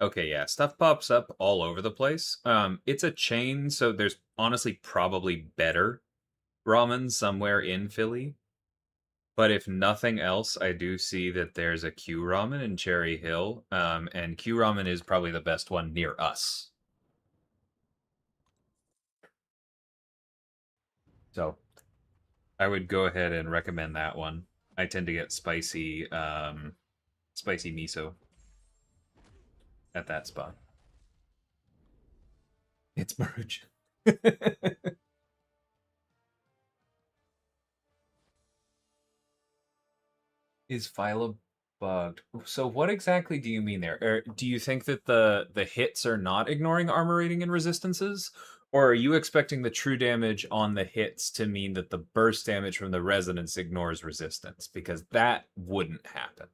Okay, yeah, stuff pops up all over the place. It's a chain, so there's honestly probably better ramen somewhere in Philly. But if nothing else, I do see that there's a Q Ramen in Cherry Hill, and Q Ramen is probably the best one near us. So I would go ahead and recommend that one. I tend to get spicy miso at that spot. It's Maruchan. Is Phyla bugged? So what exactly do you mean there? Do you think that the hits are not ignoring armor rating and resistances? Or are you expecting the true damage on the hits to mean that the burst damage from the resonance ignores resistance? Because that wouldn't happen.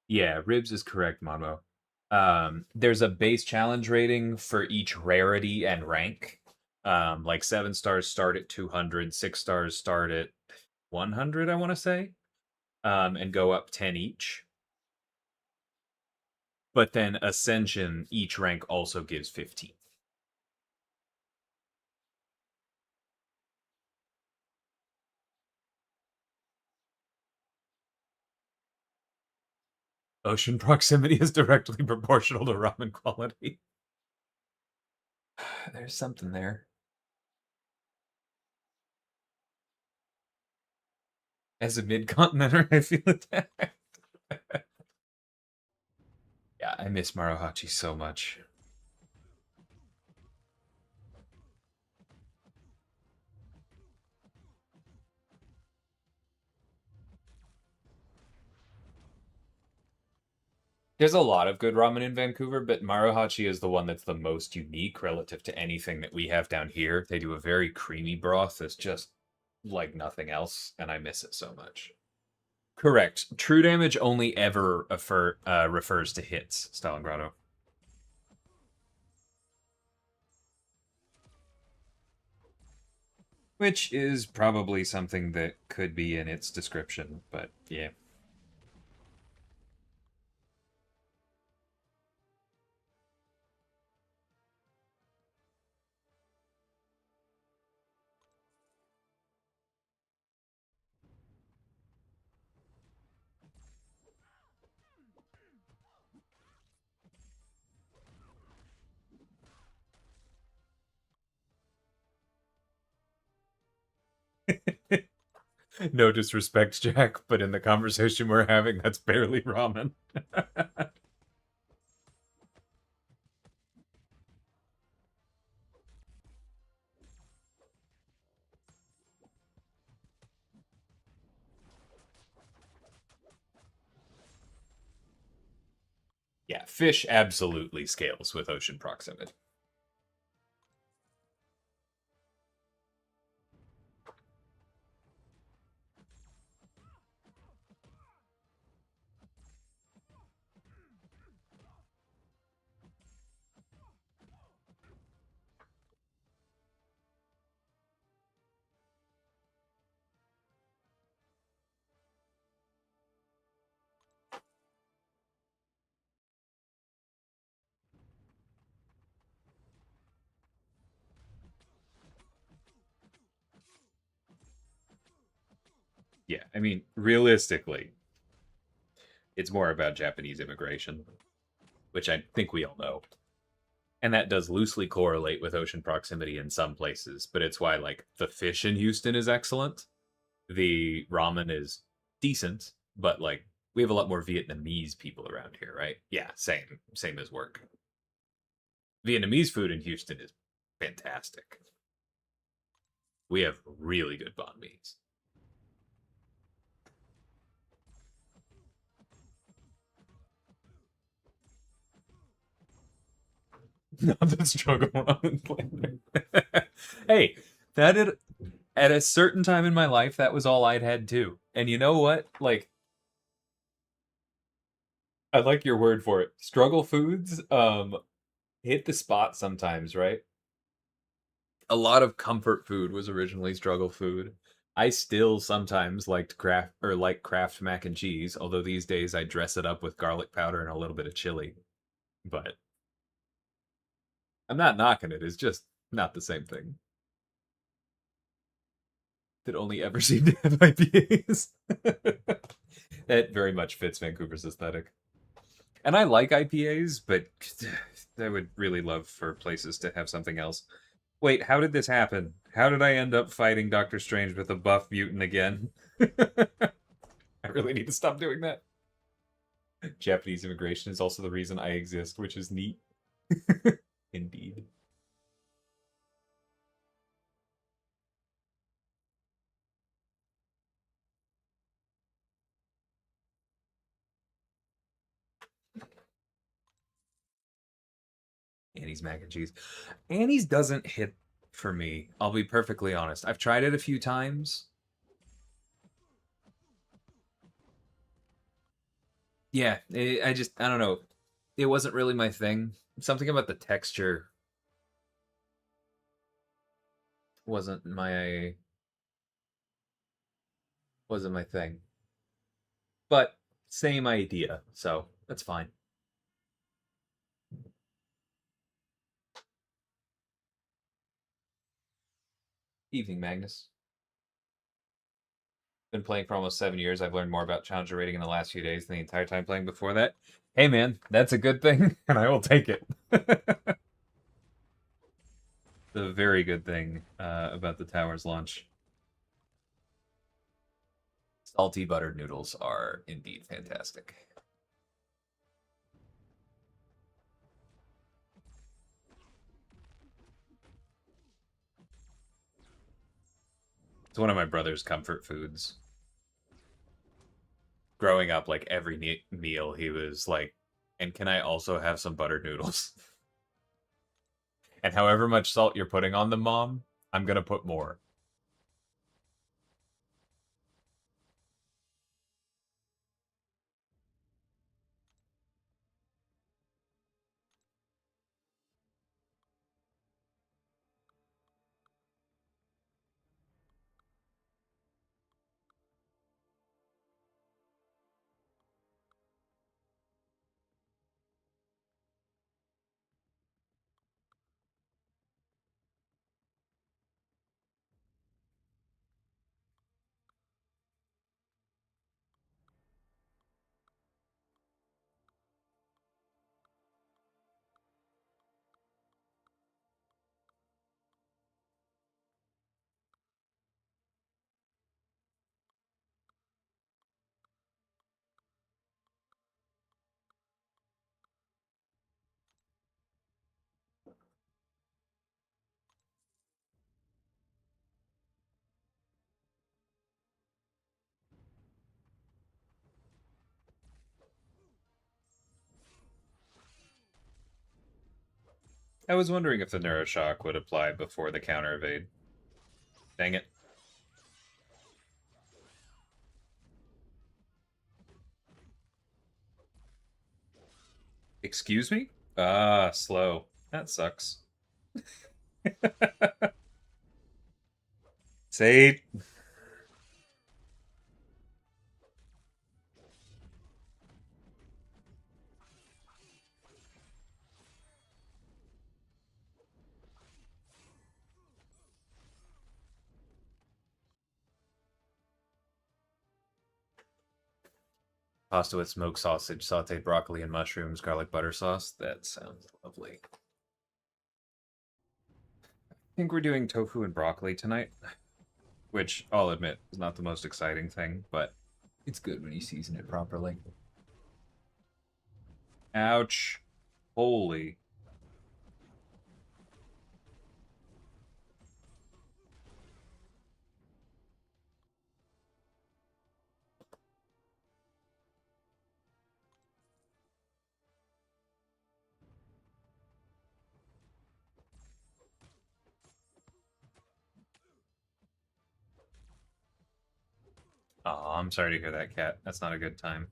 Yeah, Ribs is correct, Monmo. There's a base challenge rating for each rarity and rank. Like 7 stars start at 200, 6 stars start at 100, I want to say, and go up 10 each. But then Ascension, each rank also gives 15. Ocean proximity is directly proportional to ramen quality. There's something there. As a mid-continenter, I feel attacked. Yeah, I miss Maruhachi so much. There's a lot of good ramen in Vancouver, but Maruhachi is the one that's the most unique relative to anything that we have down here. They do a very creamy broth that's just like nothing else, and I miss it so much. Correct. True damage only ever refers to hits, Stalingrado. Which is probably something that could be in its description, but yeah. No disrespect, Jack, but in the conversation we're having, that's barely ramen. Yeah, fish absolutely scales with ocean proximity. Yeah, I mean, realistically, it's more about Japanese immigration, which I think we all know. And that does loosely correlate with ocean proximity in some places, but it's why like the fish in Houston is excellent. The ramen is decent, but like we have a lot more Vietnamese people around here, right? Yeah, same as work. Vietnamese food in Houston is fantastic. We have really good banh mi's. Not the struggle ramen flavor. Hey, that at a certain time in my life, that was all I'd had too. And you know what? Like, I like your word for it. Struggle foods hit the spot sometimes, right? A lot of comfort food was originally struggle food. I still sometimes like craft mac and cheese, although these days I dress it up with garlic powder and a little bit of chili. But I'm not knocking it. It's just not the same thing. That only ever seem to have IPAs. That very much fits Vancouver's aesthetic. And I like IPAs, but I would really love for places to have something else. Wait, how did this happen? How did I end up fighting Doctor Strange with a buff mutant again? I really need to stop doing that. Japanese immigration is also the reason I exist, which is neat. Indeed. Annie's mac and cheese. Annie's doesn't hit for me. I'll be perfectly honest. I've tried it a few times. Yeah, I don't know. It wasn't really my thing. Something about the texture wasn't my thing. But same idea, so that's fine. Evening, Magnus. Been playing for almost 7 years. I've learned more about challenger rating in the last few days than the entire time playing before that. Hey man, that's a good thing, and I will take it. The very good thing about the tower's launch. Salty buttered noodles are indeed fantastic. It's one of my brother's comfort foods. Growing up, like every meal, he was like, "And can I also have some buttered noodles?" And however much salt you're putting on them, Mom, I'm gonna put more. I was wondering if the Neuroshock would apply before the counter evade. Dang it. Excuse me? Ah, slow. That sucks. Say. Pasta with smoked sausage, sauteed broccoli and mushrooms, garlic butter sauce. That sounds lovely. I think we're doing tofu and broccoli tonight, which I'll admit is not the most exciting thing, but it's good when you season it properly. Ouch. Holy. Oh, I'm sorry to hear that, Cat. That's not a good time.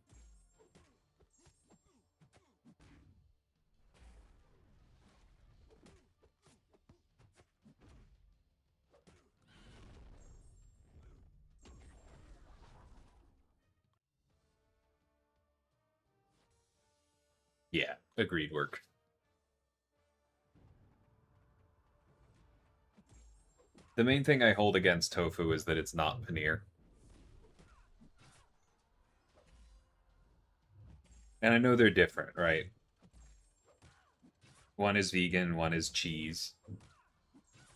Yeah, agreed work. The main thing I hold against tofu is that it's not paneer. And I know they're different, right? One is vegan, one is cheese.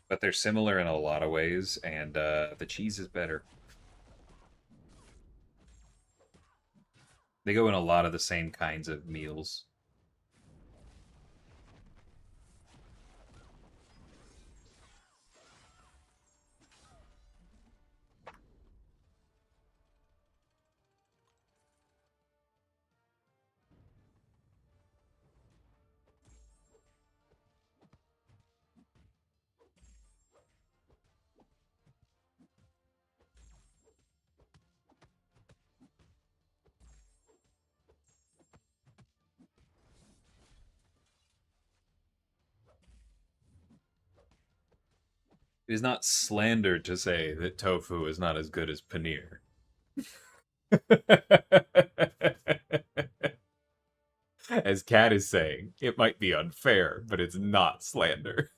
But they're similar in a lot of ways, and the cheese is better. They go in a lot of the same kinds of meals. It is not slander to say that tofu is not as good as paneer. As Kat is saying, it might be unfair, but it's not slander.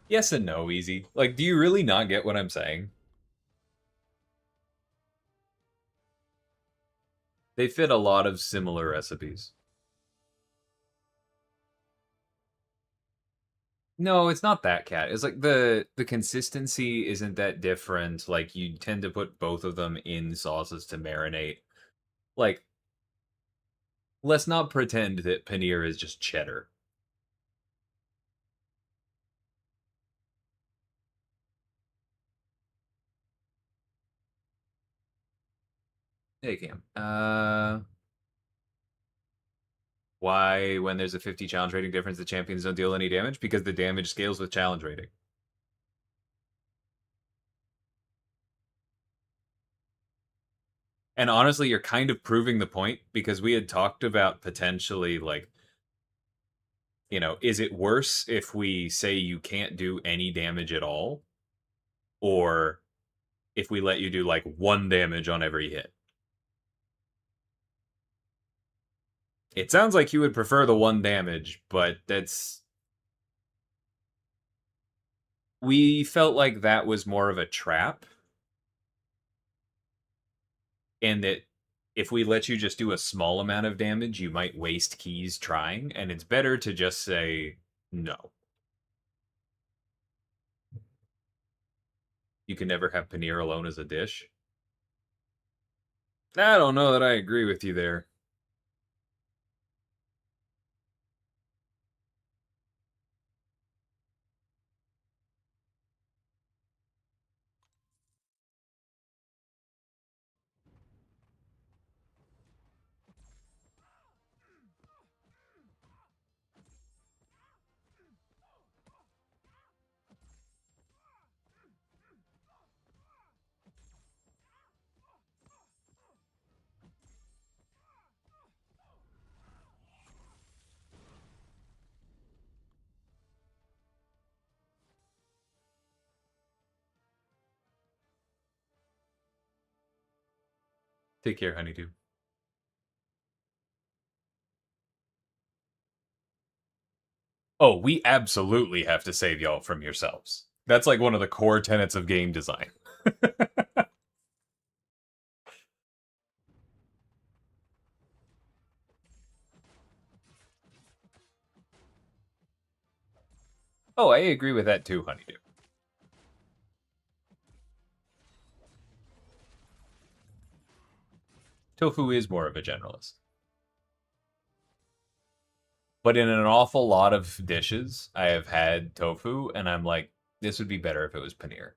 Yes and no, easy. Like, do you really not get what I'm saying? They fit a lot of similar recipes. No, it's not that, Cat. It's like the consistency isn't that different. Like you tend to put both of them in sauces to marinate. Like, let's not pretend that paneer is just cheddar. Hey, Cam. Why, when there's a 50 challenge rating difference, the champions don't deal any damage? Because the damage scales with challenge rating. And honestly, you're kind of proving the point because we had talked about potentially, like, is it worse if we say you can't do any damage at all? Or if we let you do, like, one damage on every hit? It sounds like you would prefer the one damage, but that's. We felt like that was more of a trap. And that if we let you just do a small amount of damage, you might waste keys trying, and it's better to just say no. You can never have paneer alone as a dish. I don't know that I agree with you there. Take care, honeydew. Oh, we absolutely have to save y'all from yourselves. That's like one of the core tenets of game design. Oh, I agree with that too, honeydew. Tofu is more of a generalist. But in an awful lot of dishes, I have had tofu, and I'm like, this would be better if it was paneer.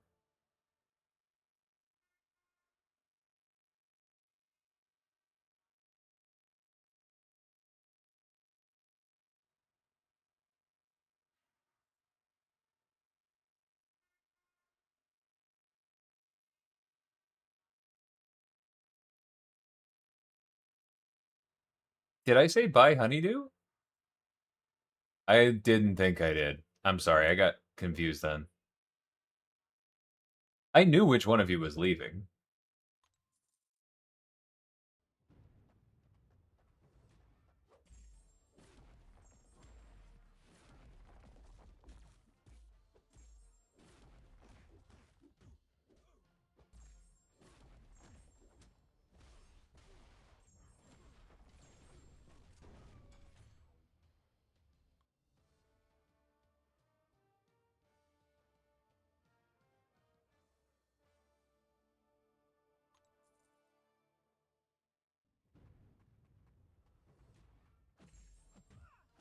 Did I say bye, honeydew? I didn't think I did. I'm sorry, I got confused then. I knew which one of you was leaving.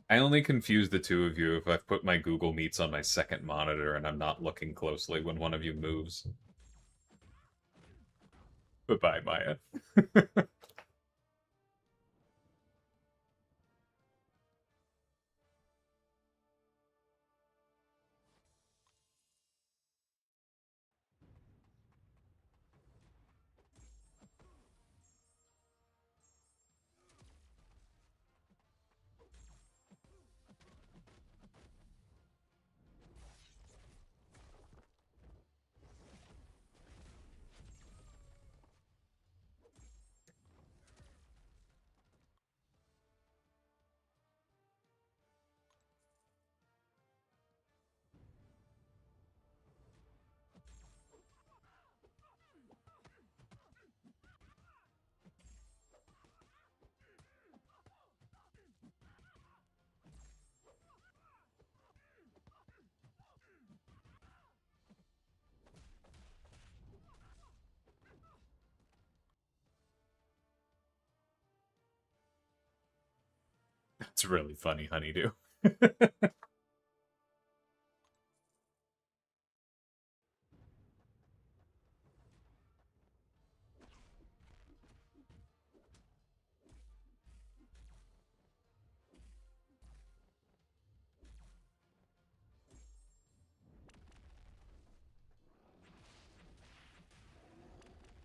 I only confuse the two of you if I've put my Google Meets on my second monitor and I'm not looking closely when one of you moves. Goodbye, Maya. That's really funny, honeydew.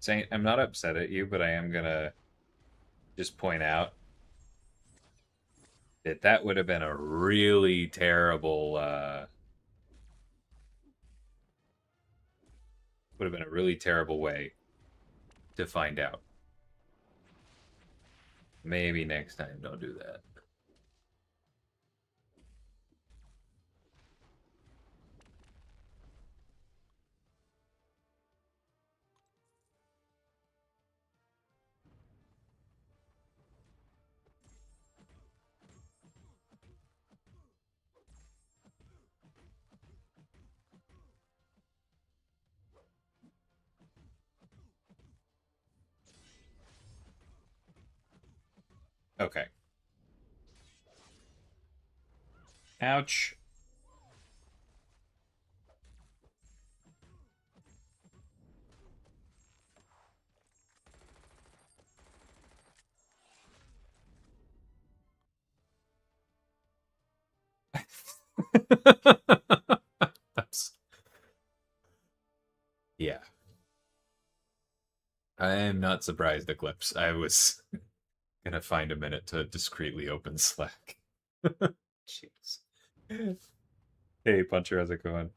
Saint, I'm not upset at you, but I am gonna just point out that that would have been a really terrible, would have been a really terrible way to find out. Maybe next time don't do that. Okay. Ouch. That's, yeah. I am not surprised, Eclipse. I was gonna find a minute to discreetly open Slack. Jeez. Hey, Puncher, how's it going?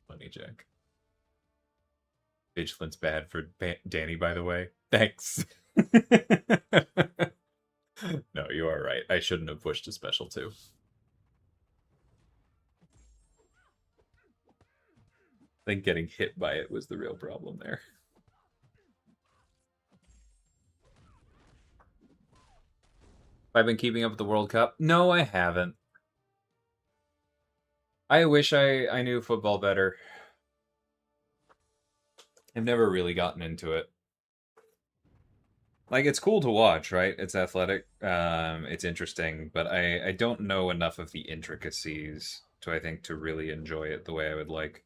Funny Jack. Vigilance bad for Danny, by the way. Thanks. No, you are right. I shouldn't have pushed a special too. I think getting hit by it was the real problem there. Have I been keeping up with the World Cup? No, I haven't. I wish I knew football better. I've never really gotten into it. Like, it's cool to watch, right? It's athletic, it's interesting, but I don't know enough of the intricacies to, I think, to really enjoy it the way I would like.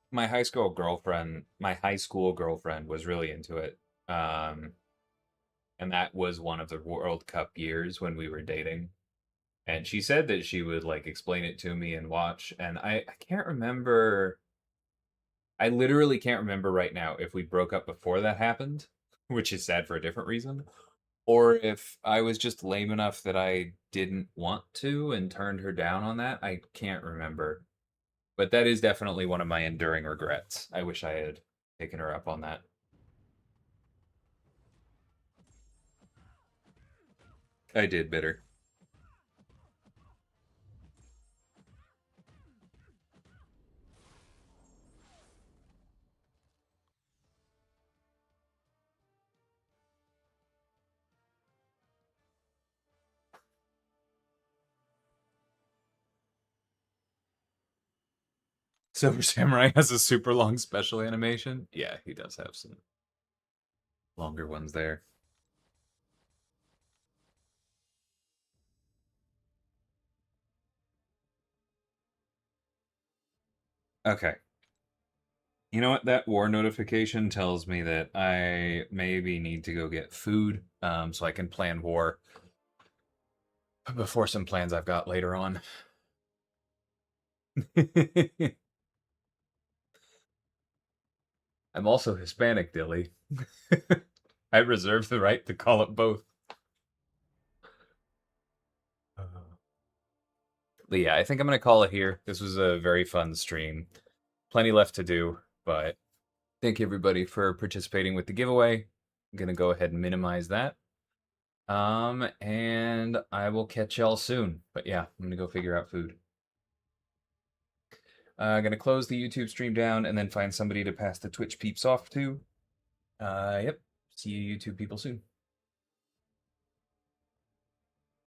My high school girlfriend was really into it. Um, and that was one of the World Cup years when we were dating. And she said that she would like explain it to me and watch. And I can't remember. I literally can't remember right now if we broke up before that happened, which is sad for a different reason, or if I was just lame enough that I didn't want to and turned her down on that. I can't remember. But that is definitely one of my enduring regrets. I wish I had taken her up on that. I did, bitter. Silver Samurai has a super long special animation. Yeah, he does have some longer ones there. Okay. You know what? That war notification tells me that I maybe need to go get food, so I can plan war before some plans I've got later on. I'm also Hispanic, Dilly. I reserve the right to call it both. But yeah, I think I'm going to call it here. This was a very fun stream. Plenty left to do, but thank you everybody for participating with the giveaway. I'm going to go ahead and minimize that. And I will catch y'all soon. But yeah, I'm going to go figure out food. I'm going to close the YouTube stream down and then find somebody to pass the Twitch peeps off to. Yep. See you YouTube people soon.